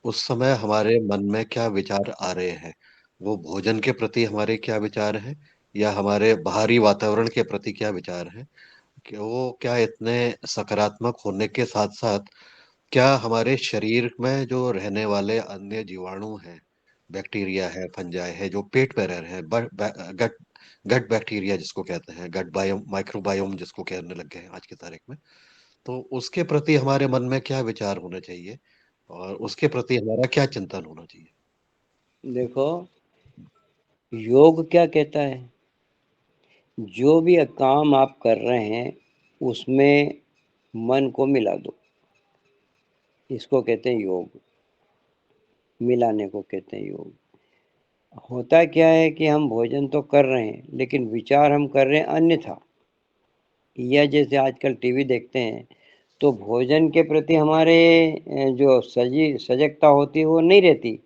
उस समय हमारे मन में क्या विचार आ रहे हैं, वो भोजन के प्रति हमारे क्या विचार हैं या हमारे बाहरी वातावरण के प्रति क्या विचार हैं, कि वो क्या इतने सकारात्मक होने के साथ साथ क्या हमारे शरीर में जो रहने वाले अन्य जीवाणु हैं, बैक्टीरिया है, फंजाई है, जो पेट में रह रहे हैं, गट गट बैक्टीरिया जिसको कहते हैं, गट बायोम माइक्रोबायोम जिसको कहने लग गए हैं आज की तारीख में, तो उसके प्रति हमारे मन में क्या विचार होने चाहिए और उसके प्रति हमारा क्या चिंतन होना चाहिए। देखो, योग क्या कहता है, जो भी काम आप कर रहे हैं उसमें मन को मिला दो, इसको कहते हैं योग। मिलाने को कहते हैं योग। होता क्या है कि हम भोजन तो कर रहे हैं लेकिन विचार हम कर रहे हैं अन्यथा। या जैसे आजकल टीवी देखते हैं तो भोजन के प्रति हमारे जो सजगता होती है वो नहीं रहती।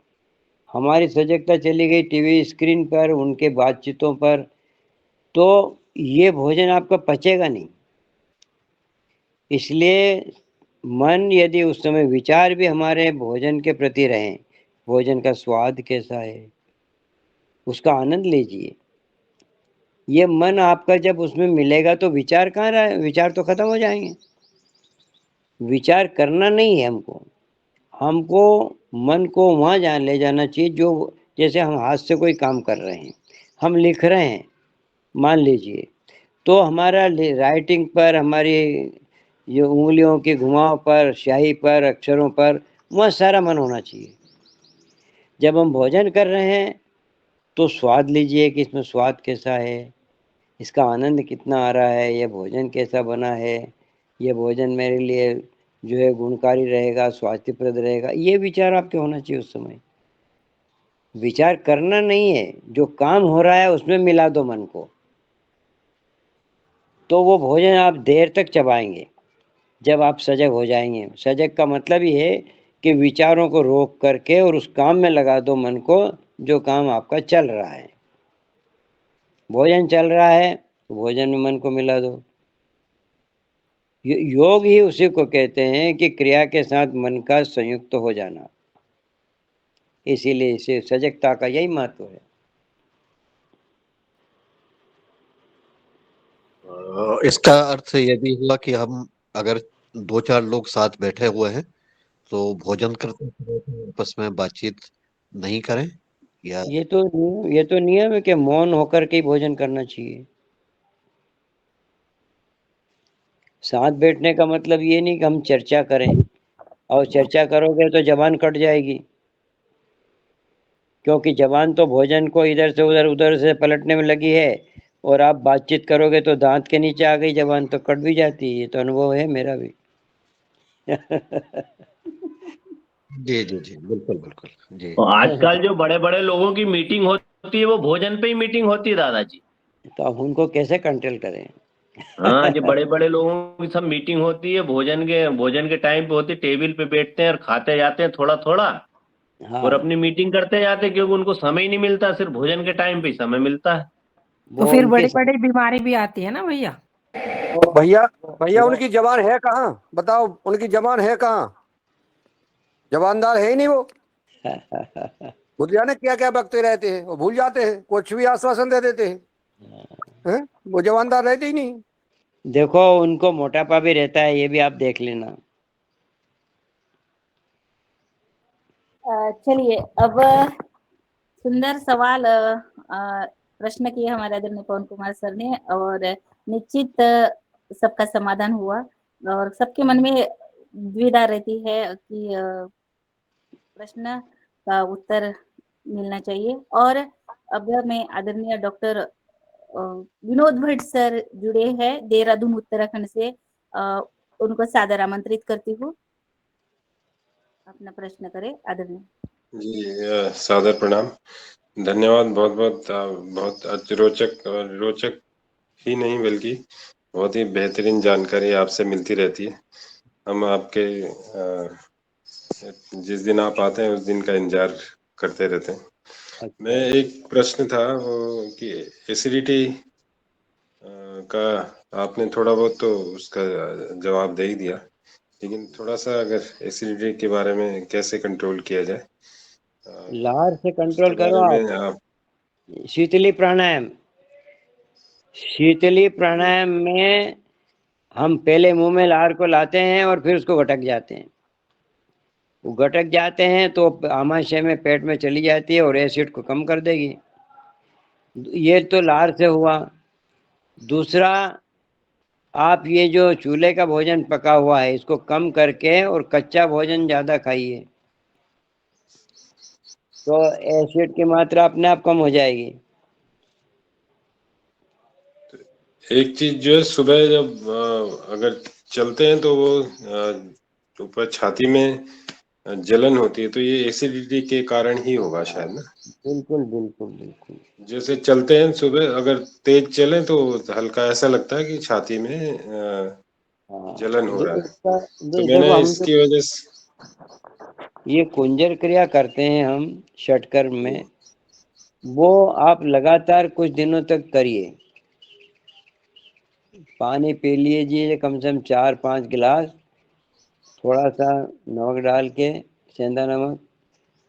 हमारी सजगता चली गई टीवी स्क्रीन पर, उनके बातचीतों पर, तो ये भोजन आपका पचेगा नहीं। इसलिए मन यदि उस समय विचार भी हमारे भोजन के प्रति रहें, भोजन का स्वाद कैसा है उसका आनंद लीजिए। ये मन आपका जब उसमें मिलेगा तो विचार कहाँ रहा है, विचार तो खत्म हो जाएंगे। विचार करना नहीं है हमको, हमको मन को वहाँ ले जाना चाहिए जो, जैसे हम हाथ से कोई काम कर रहे हैं, हम लिख रहे हैं मान लीजिए, तो हमारा राइटिंग पर, हमारी जो उंगलियों के घुमाव पर, स्याही पर, अक्षरों पर, वहाँ सारा मन होना चाहिए। जब हम भोजन कर रहे हैं तो स्वाद लीजिए कि इसमें स्वाद कैसा है, इसका आनंद कितना आ रहा है, यह भोजन कैसा बना है, यह भोजन मेरे लिए जो है गुणकारी रहेगा, स्वास्थ्यप्रद रहेगा, ये विचार आपके होना चाहिए उस समय। विचार करना नहीं है, जो काम हो रहा है उसमें मिला दो मन को, तो वो भोजन आप देर तक चबाएंगे जब आप सजग हो जाएंगे। सजग का मतलब ही है कि विचारों को रोक करके और उस काम में लगा दो मन को जो काम आपका चल रहा है। भोजन चल रहा है तो भोजन में मन को मिला दो। योग ही उसी को कहते हैं कि क्रिया के साथ मन का संयुक्त हो जाना। इसीलिए इसे सजगता का यही महत्व है। इसका अर्थ ये भी हुआ कि हम अगर 2-4 लोग साथ बैठे हुए हैं तो भोजन करते समय आपस में बातचीत नहीं करें, या ये तो नियम है कि मौन होकर के ही भोजन करना चाहिए। साथ बैठने का मतलब ये नहीं कि हम चर्चा करें, और चर्चा करोगे तो जबान कट जाएगी, क्योंकि जबान तो भोजन को इधर से उधर उधर से पलटने में लगी है, और आप बातचीत करोगे तो दांत के नीचे आ गई जबान तो कट भी जाती है। ये तो अनुभव है मेरा भी। जी जी जी बिल्कुल बिल्कुल जी। तो आजकल जो बड़े बड़े लोगों की मीटिंग होती है वो भोजन पे ही मीटिंग होती है दादाजी। तो अब उनको कैसे कंट्रोल करें। हाँ, जो बड़े बड़े लोगों की सब मीटिंग होती है, भोजन के टाइम पे होती है, टेबल पे बैठते हैं और खाते जाते हैं थोड़ा थोड़ा, और हाँ, अपनी मीटिंग करते जाते हैं, क्योंकि उनको समय ही नहीं मिलता, सिर्फ भोजन के टाइम पे ही समय मिलता है। तो वो फिर उनके बड़ी बड़ी बीमारी भी आती है ना भैया। भैया भैया वो उनकी जबान है कहाँ, बताओ उनकी जबान है कहाँ, जबानदार है ही नहीं वो। भूल जाने क्या क्या बकते रहते हैं, वो भूल जाते हैं, कुछ भी आश्वासन दे देते हैं, वो जबानदार रहते ही नहीं। देखो उनको मोटापा भी रहता है, ये भी आप देख लेना। चलिए अब सुंदर सवाल प्रश्न किए हमारे आदरणीय पवन कुमार सर ने, और निश्चित सबका समाधान हुआ, और सबके मन में द्विधा रहती है कि प्रश्न का उत्तर मिलना चाहिए। और अब मैं आदरणीय डॉक्टर विनोद भट्ट सर जुड़े हैं देहरादून उत्तराखंड से, उनको सादर आमंत्रित करती हूँ, अपना प्रश्न करें आदरणीय। जी सादर प्रणाम, धन्यवाद बहुत बहुत। बहुत रोचक ही नहीं बल्कि बहुत ही बेहतरीन जानकारी आपसे मिलती रहती है। हम आपके जिस दिन आप आते हैं उस दिन का इंतजार करते रहते हैं। मैं एक प्रश्न था वो कि एसिडिटी का आपने थोड़ा बहुत तो उसका जवाब दे ही दिया, लेकिन थोड़ा सा अगर एसिडिटी के बारे में कैसे कंट्रोल किया जाए, लार से कंट्रोल उसके करो बारे आप। में आप। शीतली प्राणायाम, शीतली प्राणायाम में हम पहले मुंह में लार को लाते हैं और फिर उसको गटक जाते हैं। वो गटक जाते हैं तो आमाशय में पेट में चली जाती है और एसिड को कम कर देगी। ये तो लार से हुआ। दूसरा, आप ये जो चूल्हे का भोजन पका हुआ है इसको कम करके और कच्चा भोजन ज्यादा खाइए, तो एसिड की मात्रा अपने आप कम हो जाएगी। एक चीज जो है, सुबह जब अगर चलते हैं तो वो ऊपर छाती में जलन होती है, तो ये एसिडिटी के कारण ही होगा शायद ना। बिल्कुल बिल्कुल बिल्कुल। जैसे चलते हैं सुबह, अगर तेज चले तो हल्का ऐसा लगता है कि छाती में जलन हो रहा है, तो मैंने देखो हम इसकी वजह से ये कुंजर क्रिया करते हैं हम षटकर्म में, वो आप लगातार कुछ दिनों तक करिए। पानी पी लीजिए कम से कम 4-5 गिलास, थोड़ा सा नमक डाल के, सेंधा नमक,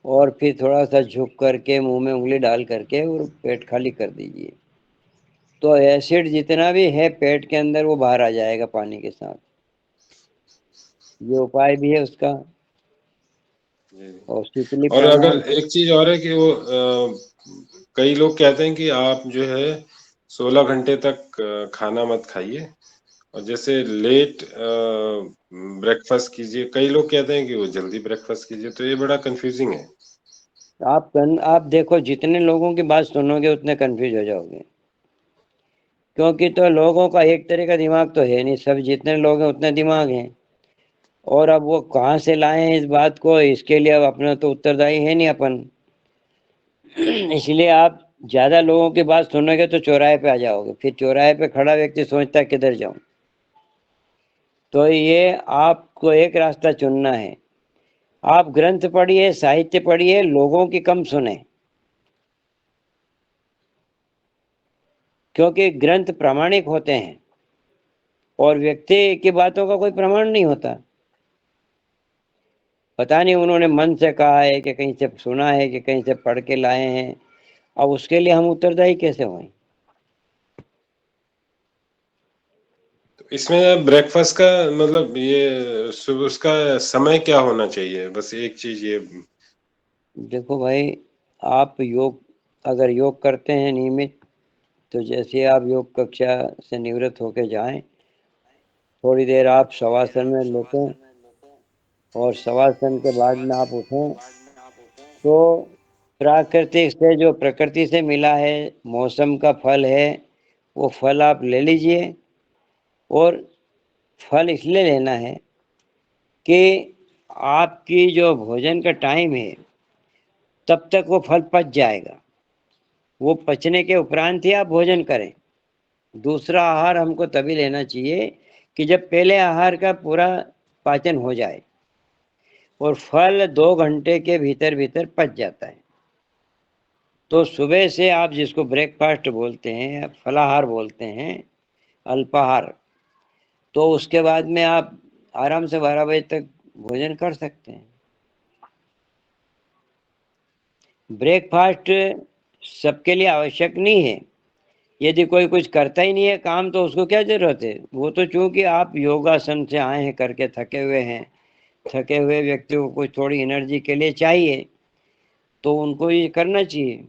और फिर थोड़ा सा झुक करके मुंह में उंगली डाल करके और पेट खाली कर दीजिए, तो एसिड जितना भी है पेट के अंदर वो बाहर आ जाएगा पानी के साथ। ये उपाय भी है उसका। और शीतली और अगर प्राणायाम। एक चीज और है कि वो कई लोग कहते हैं कि आप जो है 16 घंटे तक खाना मत खाइए, और जैसे लेट ब्रेकफास्ट कीजिए। कई लोग कहते हैं कि वो जल्दी ब्रेकफास्ट कीजिए, तो ये बड़ा कंफ्यूजिंग है। आप देखो जितने लोगों की बात सुनोगे उतने कंफ्यूज हो जाओगे, क्योंकि तो लोगों का एक तरह का दिमाग तो है नहीं, सब जितने लोग हैं उतने दिमाग हैं, और अब वो कहाँ से लाए हैं इस बात को, इसके लिए अब अपना तो उत्तरदायी है नहीं अपन। इसलिए आप ज्यादा लोगों की बात सुनोगे तो चौराहे पे आ जाओगे, फिर चौराहे पे खड़ा व्यक्ति सोचता है किधर जाऊं। तो ये आपको एक रास्ता चुनना है, आप ग्रंथ पढ़िए, साहित्य पढ़िए, लोगों की कम सुने, क्योंकि ग्रंथ प्रामाणिक होते हैं और व्यक्ति की बातों का कोई प्रमाण नहीं होता। पता नहीं उन्होंने मन से कहा है कि कहीं से सुना है कि कहीं से पढ़ के लाए हैं, अब उसके लिए हम उत्तरदायी कैसे हों। इसमें ब्रेकफास्ट का मतलब ये सुबह उसका समय क्या होना चाहिए, बस एक चीज ये। देखो भाई, आप अगर योग करते हैं नियमित, तो जैसे आप योग कक्षा से निवृत्त होकर जाएं, थोड़ी देर आप शवासन में लेटें, और शवासन के बाद में आप उठें, तो प्राकृतिक से जो प्रकृति से मिला है, मौसम का फल है, वो फल आप ले लीजिए। और फल इसलिए लेना है कि आपकी जो भोजन का टाइम है तब तक वो फल पच जाएगा, वो पचने के उपरांत ही आप भोजन करें। दूसरा आहार हमको तभी लेना चाहिए कि जब पहले आहार का पूरा पाचन हो जाए और फल 2 घंटे के भीतर भीतर पच जाता है। तो सुबह से आप जिसको ब्रेकफास्ट बोलते हैं, फलाहार बोलते हैं, अल्पाहार, तो उसके बाद में आप आराम से 12 बजे तक भोजन कर सकते हैं। ब्रेकफास्ट सबके लिए आवश्यक नहीं है। यदि कोई कुछ करता ही नहीं है काम, तो उसको क्या जरूरत है? वो तो चूंकि आप योगासन से आए हैं, करके थके हुए हैं, थके हुए व्यक्ति को कुछ थोड़ी एनर्जी के लिए चाहिए, तो उनको ये करना चाहिए।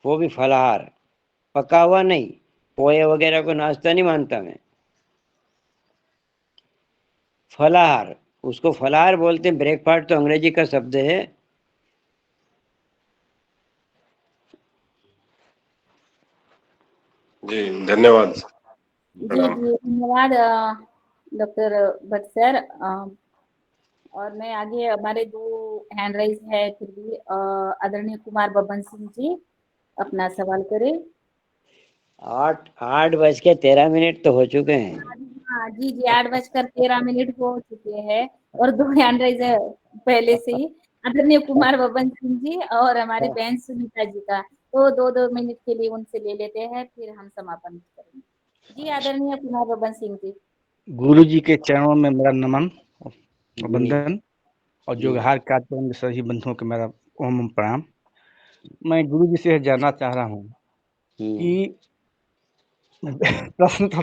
वो भी फलाहार, पका हुआ नहीं। पोहे वगैरह को नाश्ता नहीं मानता मैं। फलाहार, उसको फलाहार बोलते हैं। ब्रेकफास्ट तो अंग्रेजी का शब्द है। जी धन्यवाद। जी प्रणाम। जी धन्यवाद डॉक्टर भट्ट सर। और मैं आगे, हमारे 2 हैंड राइज है, फिर भी आदरणीय कुमार बबन सिंह जी अपना सवाल करें। 8:13 तो हो चुके हैं। हाँ जी जी, 8:13 हो चुके हैं और 2 हैंड राइज है पहले से ही, आदरणीय कुमार बबन सिंह जी और हमारी बहन सुनीता जी का। तो 2-2 मिनट के लिए उनसे ले लेते हैं, फिर हम समापन करेंगे। जी आदरणीय कुमार बबन सिंह जी। गुरु जी के चरणों में मेरा नमन और वंदन, और जो हार कार्यक्रम में सभी बंधुओं को मेरा ओम प्रणाम। मैं गुरु जी से जानना चाह रहा हूँ कि प्रश्न था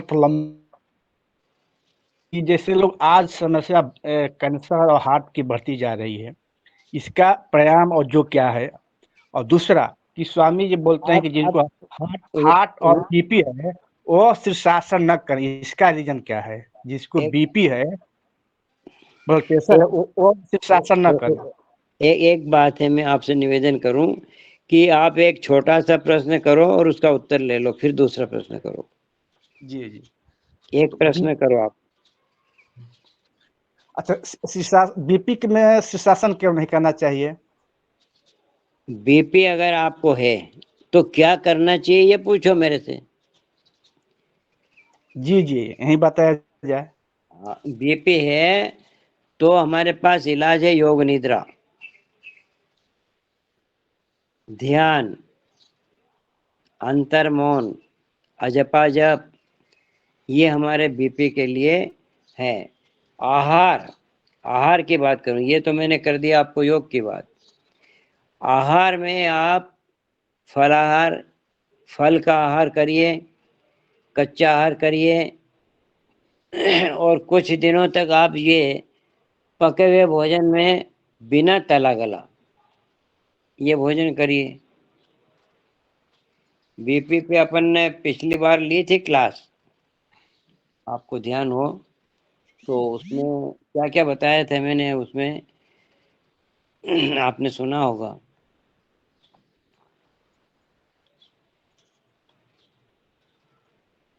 कि जैसे लोग आज समस्या कैंसर और हार्ट की बढ़ती जा रही है, इसका परिणाम और जो क्या है, और दूसरा कि स्वामी जी बोलते हैं कि जिनको हार्ट और बीपी है वो शीर्षासन न करें, इसका रीजन क्या है? जिसको बीपी है, ब्लड प्रेशर है, वो शीर्षासन न करें। एक बात है, मैं आपसे निवेदन करूं कि आप एक छोटा सा प्रश्न करो और उसका उत्तर ले लो, फिर दूसरा प्रश्न करो। जी जी, एक प्रश्न करो आप। अच्छा, बीपी में शीर्षासन क्यों नहीं करना चाहिए? बीपी अगर आपको है तो क्या करना चाहिए, ये पूछो मेरे से। जी जी, यही बताया जाए। बीपी है तो हमारे पास इलाज है योग निद्रा, ध्यान, अंतर मौन, अजपा जप, ये हमारे बीपी के लिए है। आहार की बात करूं, ये तो मैंने कर दिया आपको योग की बात। आहार में आप फलाहार, फल का आहार करिए, कच्चा आहार करिए, और कुछ दिनों तक आप ये पके हुए भोजन में बिना तला गला ये भोजन करिए। बीपी पे अपन ने पिछली बार ली थी क्लास, आपको ध्यान हो तो उसमें क्या क्या बताया था मैंने, उसमें आपने सुना होगा।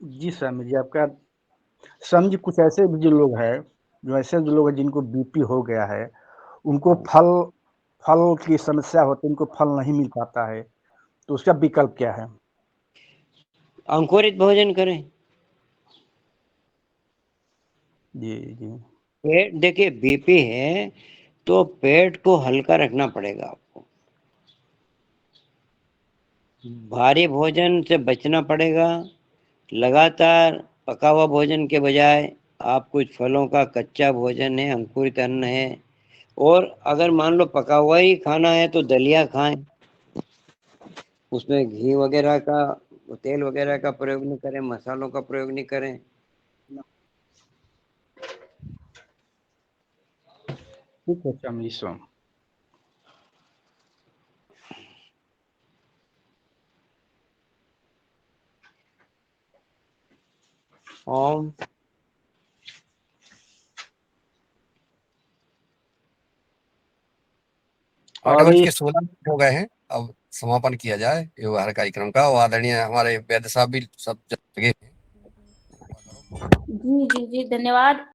जी स्वामी जी, आपका स्वामी जी, कुछ ऐसे भी जो लोग हैं, जिनको बीपी हो गया है, उनको फल की समस्या होती है, उनको फल नहीं मिल पाता है, तो उसका विकल्प क्या है? अंकुरित भोजन करें। जी जी, पेट, देखिए बीपी है तो पेट को हल्का रखना पड़ेगा आपको, भारी भोजन से बचना पड़ेगा। लगातार पका हुआ भोजन के बजाय आप कुछ फलों का कच्चा भोजन है, अंकुरित अन्न है, और अगर मान लो पका हुआ ही खाना है तो दलिया खाएं, उसमें घी वगैरह का, तेल वगैरह का प्रयोग नहीं करें, मसालों का प्रयोग नहीं करें। ठीक है स्वामी जी। ओम। 8:16 हो गए हैं। अब समापन किया जाए व्यवहार कार्यक्रम का। और आदरणीय हमारे वैद्य साहब भी सब जगह जी जी जी धन्यवाद।